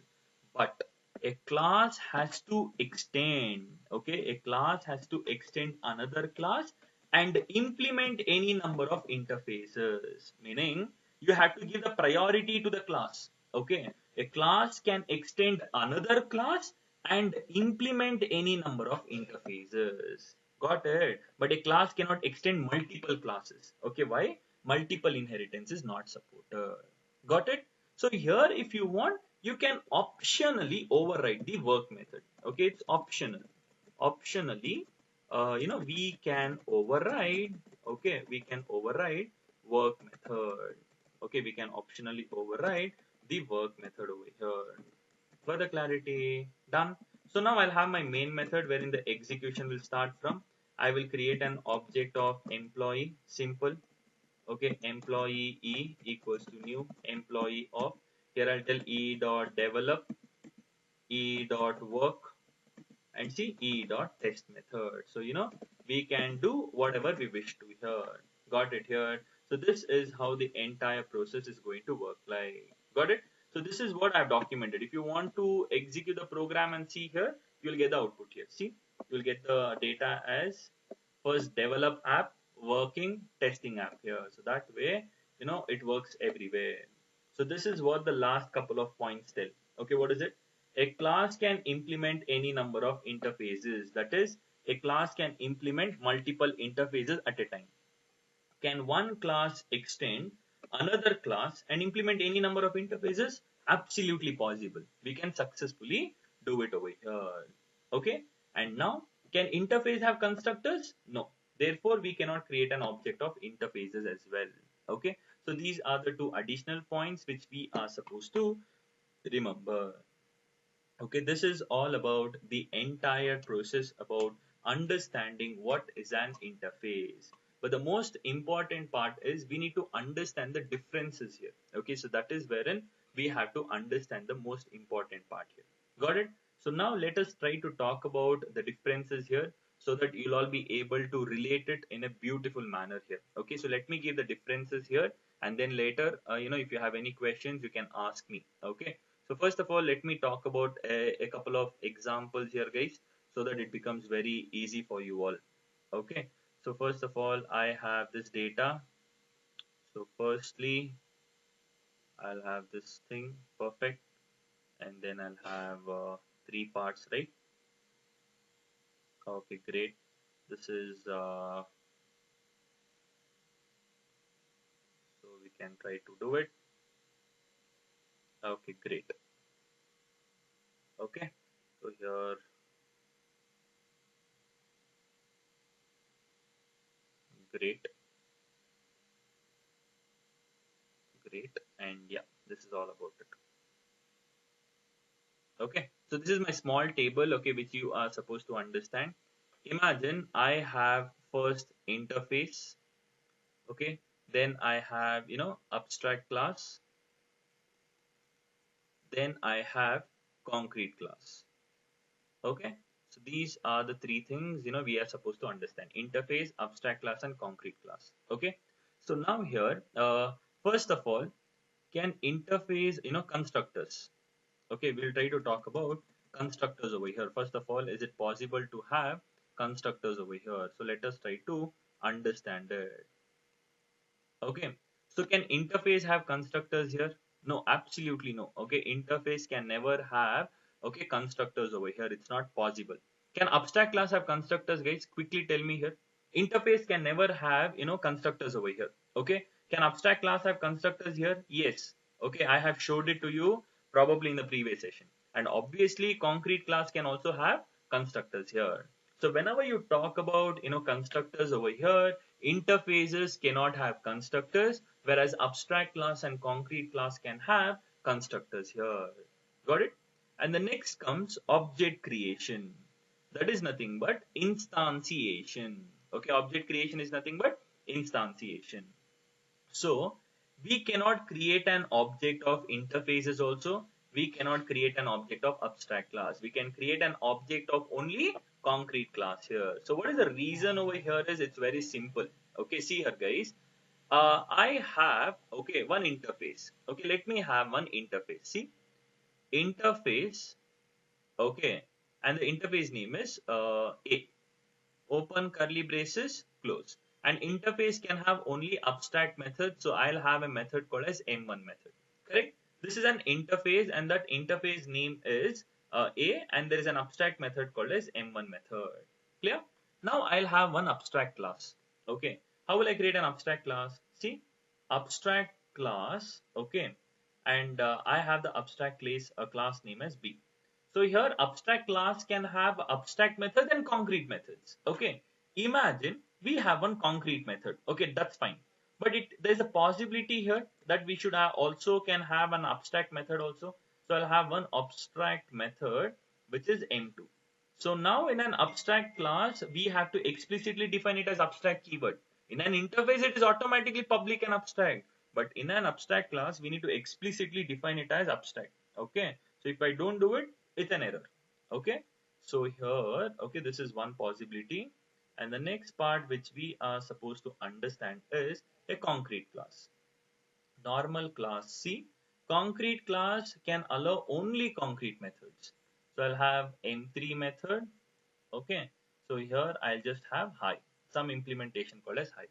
But a class has to extend, okay, a class has to extend another class and implement any number of interfaces, meaning you have to give the priority to the class. Okay, a class can extend another class and implement any number of interfaces. Got it? But a class cannot extend multiple classes. Okay, why? Multiple inheritance is not supported. Got it? So here, if you want, you can optionally override the work method. Okay, it's optional. Optionally, we can override. Okay, we can override work method. Okay, we can optionally override the work method over here. Further clarity, done. So now I'll have my main method wherein the execution will start from. I will create an object of employee, simple. Okay, employee E equals to new employee of. Here I'll tell E dot develop, E dot work, and see E dot test method. So we can do whatever we wish to here. Got it here. So this is how the entire process is going to work. Like, got it? So this is what I've documented. If you want to execute the program and see here, you'll get the output here. See, you'll get the data as first develop app, working, testing app here. So that way, it works everywhere. So this is what the last couple of points tell. Okay, what is it? A class can implement any number of interfaces. That is, a class can implement multiple interfaces at a time. Can one class extend another class and implement any number of interfaces? Absolutely possible. We can successfully do it over here. Okay. And now, can interface have constructors? No. Therefore, we cannot create an object of interfaces as well. Okay. So these are the two additional points which we are supposed to remember. Okay, this is all about the entire process about understanding what is an interface. But the most important part is we need to understand the differences here. Okay, so that is wherein we have to understand the most important part here. Got it? So now let us try to talk about the differences here so that you'll all be able to relate it in a beautiful manner here. Okay, so let me give the differences here, and then later, if you have any questions, you can ask me. Okay. So first of all, let me talk about a couple of examples here, guys, so that it becomes very easy for you all. Okay. So first of all, I have this data. So firstly, I'll have this thing perfect, and then I'll have three parts, right? Okay, great. This is so we can try to do it. Okay, great. Okay. So here, great, great, and yeah, this is all about it. Okay, so this is my small table, okay, which you are supposed to understand. Imagine I have first interface, okay, then I have, abstract class, then I have concrete class. Okay, so these are the three things, we are supposed to understand: interface, abstract class, and concrete class. Okay, so now here, first of all, can interface, constructors. Okay, we'll try to talk about constructors over here. First of all, is it possible to have constructors over here? So let us try to understand it. Okay, so can interface have constructors here? No, absolutely no. Okay, interface can never have, okay, constructors over here. It's not possible. Can abstract class have constructors, guys? Quickly tell me here. Interface can never have, constructors over here. Okay, can abstract class have constructors here? Yes. Okay, I have showed it to you probably in the previous session. And obviously, concrete class can also have constructors here. So whenever you talk about, constructors over here, interfaces cannot have constructors, whereas abstract class and concrete class can have constructors here. Got it? And the next comes object creation. That is nothing but instantiation. Okay, object creation is nothing but instantiation. So we cannot create an object of interfaces also. We cannot create an object of abstract class. We can create an object of only concrete class here. So what is the reason over here is it's very simple. Okay, see here guys. I have, okay, one interface. Okay, let me have one interface. See, interface, okay, and the interface name is A. Open curly braces, close. An interface can have only abstract methods, so I'll have a method called as M1 method. Correct? This is an interface, and that interface name is A, and there is an abstract method called as M1 method. Clear? Now I'll have one abstract class. Okay. How will I create an abstract class? See, abstract class. Okay, and I have the abstract class name as B. So here abstract class can have abstract methods and concrete methods. Okay. Imagine we have one concrete method. Okay, that's fine. but there's a possibility here that we should also can have an abstract method also. So I'll have one abstract method which is M2. So now in an abstract class, we have to explicitly define it as abstract keyword. In an interface, it is automatically public and abstract. But in an abstract class, we need to explicitly define it as abstract. Okay. So if I don't do it, it's an error. Okay. So here, okay, this is one possibility. And the next part which we are supposed to understand is a concrete class. Normal class C. Concrete class can allow only concrete methods. So I'll have M3 method. Okay. So here I'll just have hi, some implementation called as hi.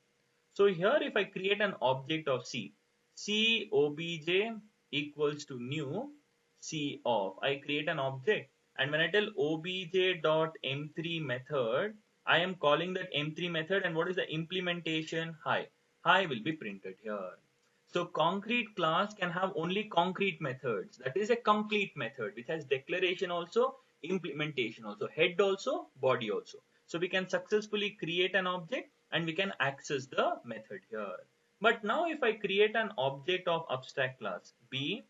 So here if I create an object of C, C obj equals to new C of, I create an object, and when I tell obj dot m3 method, I am calling that m3 method, and what is the implementation? Hi. Hi will be printed here. So concrete class can have only concrete methods. That is a complete method which has declaration also, implementation also, head also, body also. So we can successfully create an object and we can access the method here. But now if I create an object of abstract class B,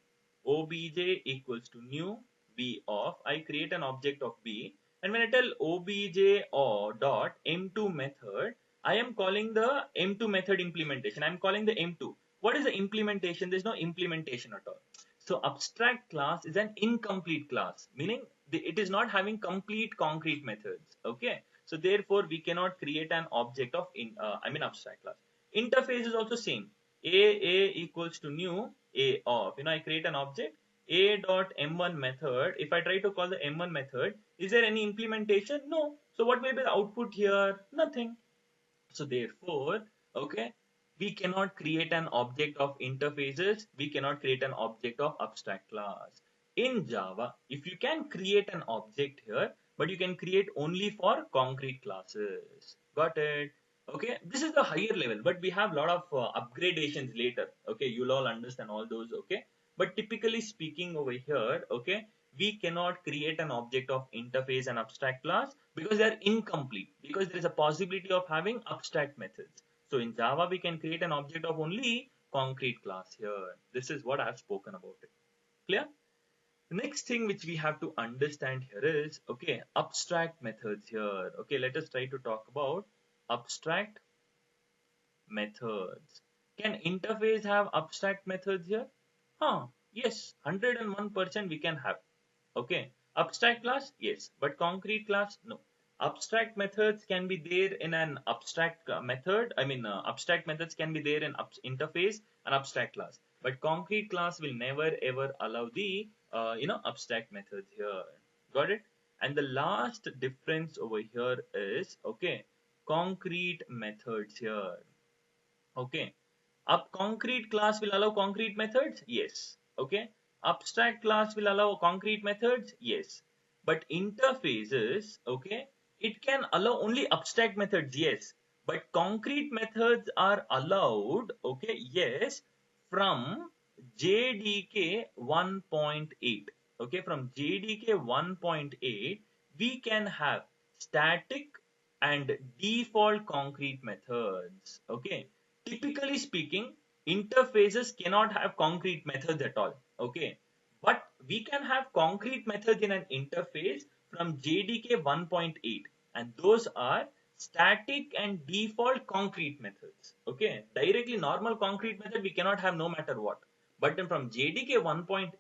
obj equals to new B of, I create an object of B, and when I tell obj or dot m2 method, I am calling the m2 method implementation. I am calling the m2. What is the implementation? There's no implementation at all. So abstract class is an incomplete class, meaning it is not having complete concrete methods. Okay. So therefore we cannot create an object of abstract class. Interface is also same. A equals to new A of, I create an object A dot M1 method. If I try to call the M1 method, is there any implementation? No. So what will be the output here? Nothing. So therefore, okay, we cannot create an object of interfaces. We cannot create an object of abstract class. In Java, if you can create an object here, but you can create only for concrete classes. Got it? Okay, this is the higher level, but we have a lot of upgradations later. Okay, you'll all understand all those. Okay, but typically speaking over here, okay, we cannot create an object of interface and abstract class because they are incomplete, because there is a possibility of having abstract methods. So in Java, we can create an object of only concrete class here. This is what I have spoken about it. Clear? The next thing which we have to understand here is, okay, abstract methods here. Okay, let us try to talk about abstract methods. Can interface have abstract methods here? Yes, 101% we can have. Okay, abstract class, yes, but concrete class, no. Abstract methods can be there in an abstract method. Abstract methods can be there in interface and abstract class, but concrete class will never ever allow the abstract methods here. Got it? And the last difference over here is, okay, concrete methods here. Okay, concrete class will allow concrete methods, yes. Okay, abstract class will allow concrete methods, yes. But interfaces, okay, it can allow only abstract methods, yes. But concrete methods are allowed, okay, yes, from JDK 1.8. Okay, from JDK 1.8 we can have static and default concrete methods. Okay, typically speaking, interfaces cannot have concrete methods at all. Okay, but we can have concrete methods in an interface from JDK 1.8, and those are static and default concrete methods. Okay, directly normal concrete method we cannot have no matter what, but then from JDK 1.8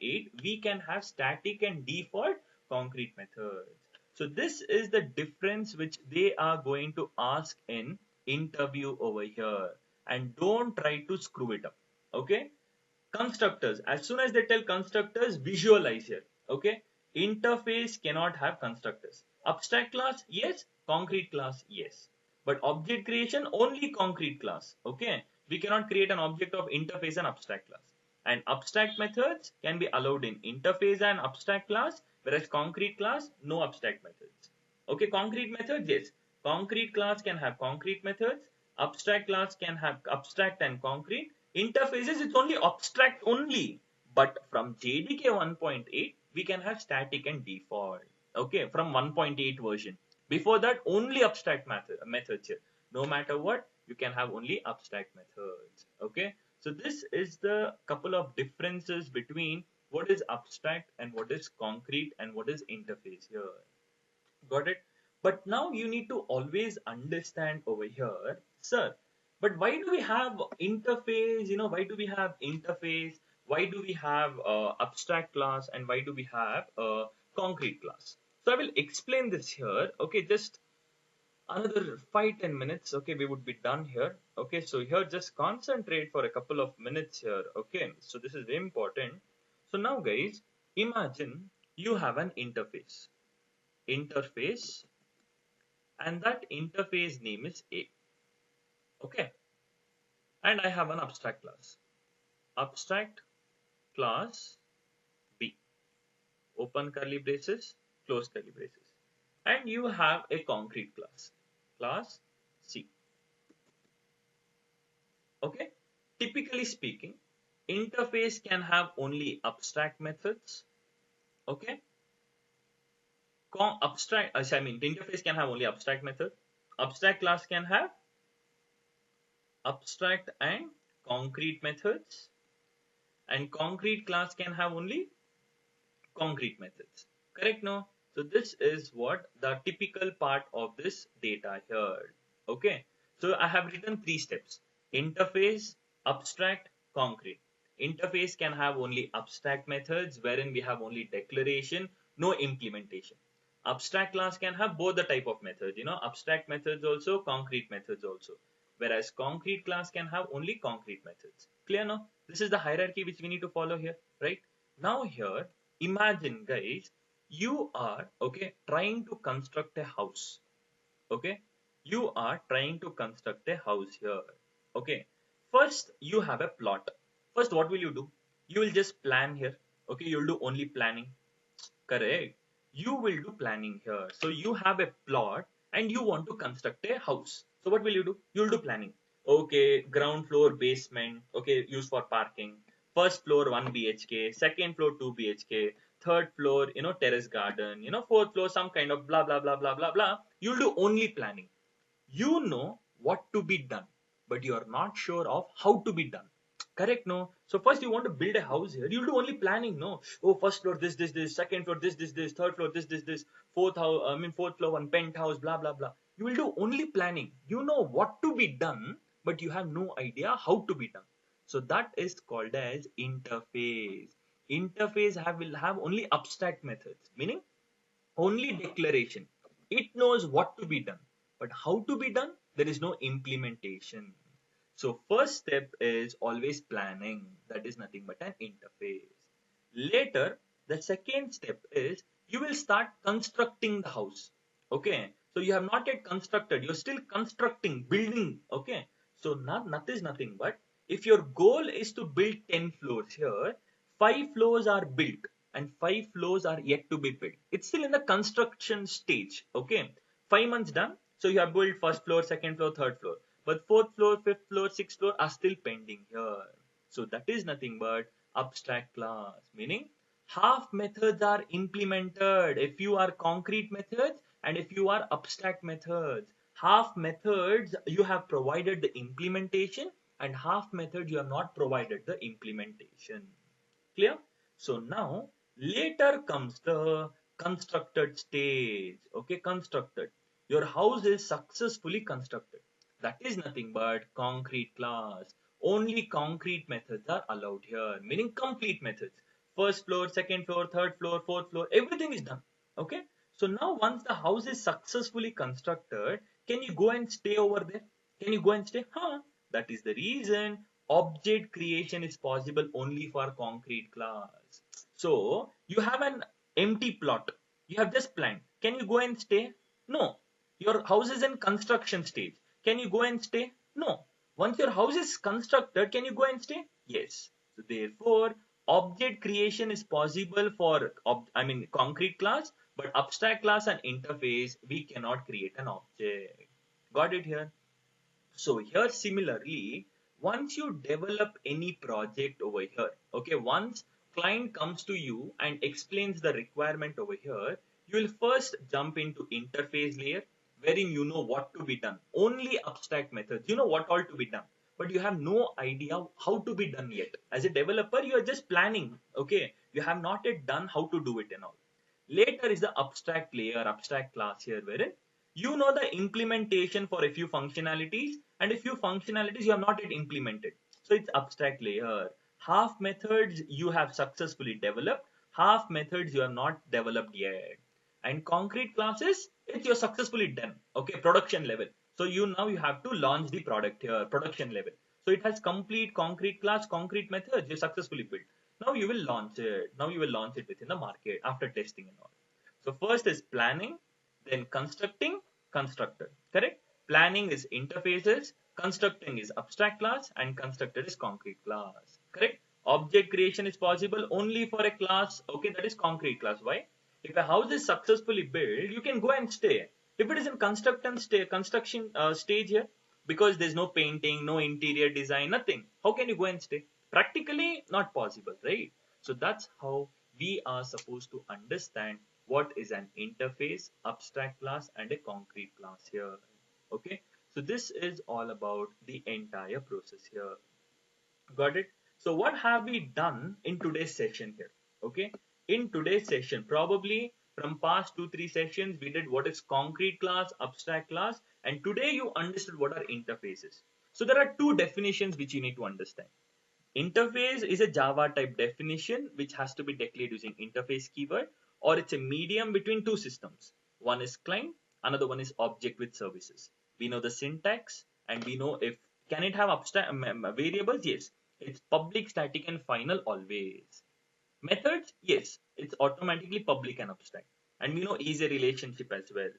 we can have static and default concrete methods. So this is the difference which they are going to ask in interview over here, and don't try to screw it up. Okay, constructors, as soon as they tell constructors, visualize here. Okay, interface cannot have constructors. Abstract class, yes. Concrete class, yes. But object creation, only concrete class. Okay, we cannot create an object of interface and abstract class. And abstract methods can be allowed in interface and abstract class, whereas concrete class, no abstract methods. Okay, concrete methods, yes. Concrete class can have concrete methods. Abstract class can have abstract and concrete. Interfaces, it's only abstract only. But from JDK 1.8, we can have static and default. Okay, from 1.8 version. Before that, only abstract methods here. No matter what, you can have only abstract methods. Okay, so this is the couple of differences between what is abstract and what is concrete and what is interface here. Got it? But now you need to always understand over here, sir, but why do we have interface? Why do we have interface? Why do we have abstract class and why do we have concrete class? So I will explain this here. Okay, just another 5-10 minutes. Okay, we would be done here. Okay, so here just concentrate for a couple of minutes here. Okay, so this is very important. So now, guys, imagine you have an interface, and that interface name is A. Okay, and I have an abstract class B, open curly braces, close curly braces, and you have a concrete class C. Okay, typically speaking, interface can have only abstract methods. Okay, interface can have only abstract method. Abstract class can have abstract and concrete methods, and concrete class can have only concrete methods. Correct? No? So this is what the typical part of this data here. Okay. So I have written 3 steps: interface, abstract, concrete. Interface can have only abstract methods wherein we have only declaration, no implementation. Abstract class can have both the type of methods, abstract methods also, concrete methods also. Whereas concrete class can have only concrete methods. Clear now? This is the hierarchy which we need to follow here, right? Now here, imagine guys, you are trying to construct a house. Okay, you are trying to construct a house here. Okay, first you have a plot. First, what will you do? You will just plan here. Okay, you'll do only planning. Correct, you will do planning here. So you have a plot and you want to construct a house. So what will you do? You'll do planning. Okay, ground floor basement, okay, used for parking. First floor 1 BHK, second floor 2 BHK, third floor, terrace garden, fourth floor some kind of blah blah blah blah blah blah. You'll do only planning. You know what to be done, but you are not sure of how to be done. Correct? No. So first you want to build a house here. You'll do only planning. No. Oh, first floor this, second floor this, third floor this, fourth house. Fourth floor one penthouse. Blah blah blah. You will do only planning. You know what to be done, but you have no idea how to be done. So that is called as interface. Interface will have only abstract methods, meaning only declaration. It knows what to be done, but how to be done, there is no implementation. So first step is always planning. That is nothing but an interface. Later, the second step is you will start constructing the house. Okay. So you have not yet constructed. You're still constructing, building. Okay. So not is nothing but if your goal is to build 10 floors here, 5 floors are built and 5 floors are yet to be built. It's still in the construction stage. Okay. 5 months done. So you have built first floor, second floor, third floor. But fourth floor, fifth floor, sixth floor are still pending here. So that is nothing but abstract class, meaning half methods are implemented if you are concrete methods and if you are abstract methods. Half methods you have provided the implementation and half methods you have not provided the implementation. Clear? So now later comes the constructed stage. Okay, constructed. Your house is successfully constructed. That is nothing but concrete class. Only concrete methods are allowed here, meaning complete methods. First floor, second floor, third floor, fourth floor, everything is done. Okay. So now once the house is successfully constructed, can you go and stay over there? Can you go and stay? Huh? That is the reason object creation is possible only for concrete class. So you have an empty plot. You have just planned. Can you go and stay? No. Your house is in construction stage. Can you go and stay? No. Once your house is constructed, can you go and stay? Yes. So therefore, object creation is possible for concrete class, but abstract class and interface, we cannot create an object. Got it here? So here similarly, once you develop any project over here, okay, once client comes to you and explains the requirement over here, you will first jump into interface layer, wherein you know what to be done. Only abstract methods. You know what all to be done, but you have no idea how to be done yet. As a developer, you are just planning. Okay, you have not yet done how to do it and all. Later is the abstract layer, abstract class here, wherein you know the implementation for a few functionalities, and a few functionalities you have not yet implemented. So it's abstract layer. Half methods you have successfully developed, half methods you have not developed yet. And concrete classes, it's you're successfully done. Okay, production level. So you have to launch the product here, production level. So it has complete concrete class, concrete methods you successfully built. Now you will launch it. Now you will launch it within the market after testing and all. So first is planning, then constructing, constructor. Correct? Planning is interfaces, constructing is abstract class, and constructor is concrete class. Correct? Object creation is possible only for a class, okay, that is concrete class. Why? If a house is successfully built, you can go and stay. If it is in construction stage here, because there's no painting, no interior design, nothing, how can you go and stay? Practically not possible, right? So that's how we are supposed to understand what is an interface, abstract class, and a concrete class here. Okay, so this is all about the entire process here. Got it? So what have we done in today's session here? Okay, in today's session, probably from past 2 3 sessions, we did what is concrete class, abstract class, and today you understood what are interfaces. So there are two definitions which you need to understand. Interface is a Java type definition which has to be declared using interface keyword, or it's a medium between two systems. One is client, another one is object with services. We know the syntax, and we know if can it have abstract variables? Yes, it's public, static, and final always. Methods, yes, it's automatically public and abstract, and we know is a relationship as well.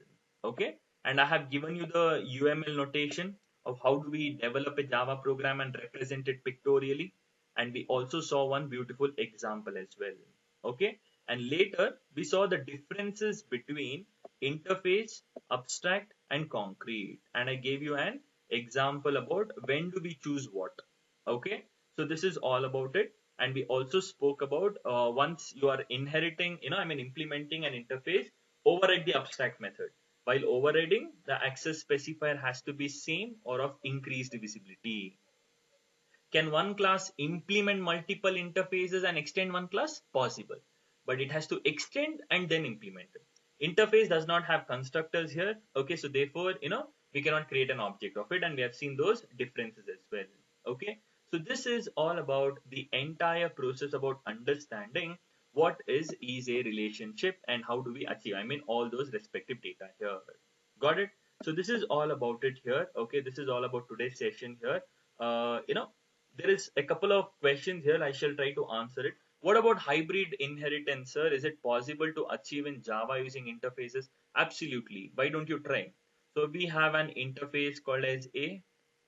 Okay, and I have given you the UML notation of how do we develop a Java program and represent it pictorially, and we also saw one beautiful example as well. Okay, and later we saw the differences between interface, abstract, and concrete, and I gave you an example about when do we choose what. Okay, so this is all about it. And we also spoke about once you are inheriting, implementing an interface, override the abstract method. While overriding, the access specifier has to be same or of increased visibility. Can one class implement multiple interfaces and extend one class? Possible, but it has to extend and then implement it. Interface does not have constructors here. Okay, so therefore, we cannot create an object of it, and we have seen those differences as well. Okay, so this is all about the entire process about understanding what is a relationship and how do we achieve, all those respective data here. Got it? So this is all about it here. Okay, this is all about today's session here. Uh, you know, there is a couple of questions here. I shall try to answer it. What about hybrid inheritance, sir? Is it possible to achieve in Java using interfaces? Absolutely. Why don't you try? So we have an interface called as A.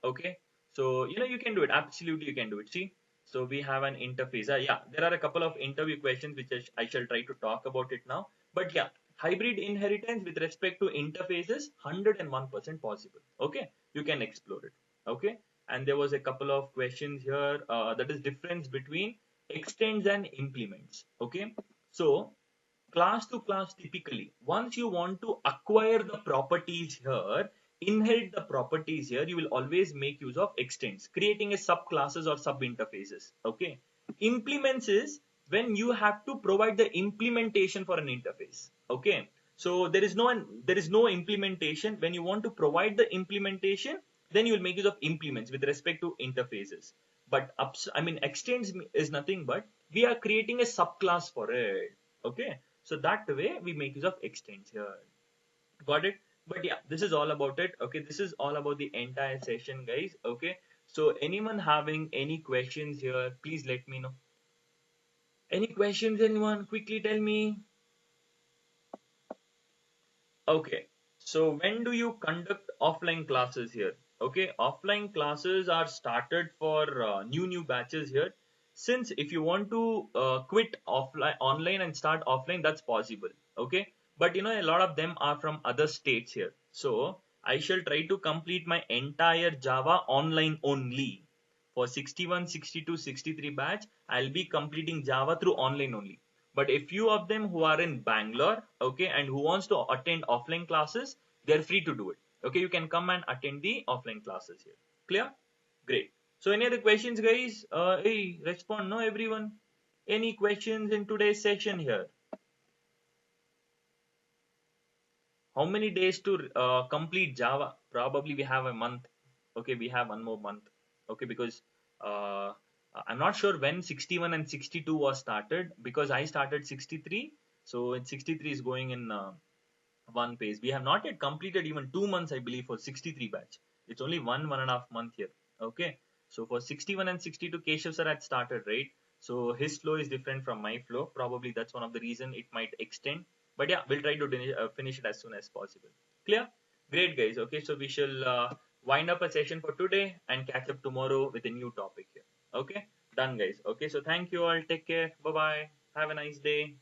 Okay. So, you can do it. Absolutely, you can do it. See? So we have an interface. Yeah, there are a couple of interview questions which I shall try to talk about it now. But yeah, hybrid inheritance with respect to interfaces, 101% possible. Okay. You can explore it. Okay, and there was a couple of questions here, that is difference between extends and implements. Okay, so class to class, typically once you want to acquire the properties here, inherit the properties here, you will always make use of extends, creating a subclasses or sub interfaces. Okay, implements is when you have to provide the implementation for an interface. Okay, so there is no implementation. When you want to provide the implementation, then you will make use of implements with respect to interfaces. But extends is nothing but we are creating a subclass for it. Okay, so that way we make use of extends here. Got it? But yeah, this is all about it. Okay, this is all about the entire session, guys. Okay, so anyone having any questions here, please let me know. Any questions, anyone? Quickly tell me. Okay, so when do you conduct offline classes here? Okay, offline classes are started for new batches here. Since if you want to quit offline online and start offline, that's possible. Okay, but a lot of them are from other states here. So I shall try to complete my entire Java online only. For 61, 62, 63 batch, I'll be completing Java through online only. But a few of them who are in Bangalore, okay, and who wants to attend offline classes, they're free to do it. Okay, you can come and attend the offline classes here. Clear? Great. So any other questions, guys? Hey, respond, no, everyone? Any questions in today's session here? How many days to complete Java? Probably we have a month. Okay, we have one more month. Okay, because uh, I'm not sure when 61 and 62 was started, because I started 63. So it's 63 is going in one pace. We have not yet completed even 2 months, I believe, for 63 batch. It's only 1.5 month here. Okay. So for 61 and 62, Keshav sir had started, right? So his flow is different from my flow. Probably that's one of the reason it might extend. But yeah, we'll try to finish it as soon as possible. Clear? Great, guys. Okay, so we shall wind up a session for today and catch up tomorrow with a new topic here. Okay, done, guys. Okay, so thank you all. Take care. Bye bye. Have a nice day.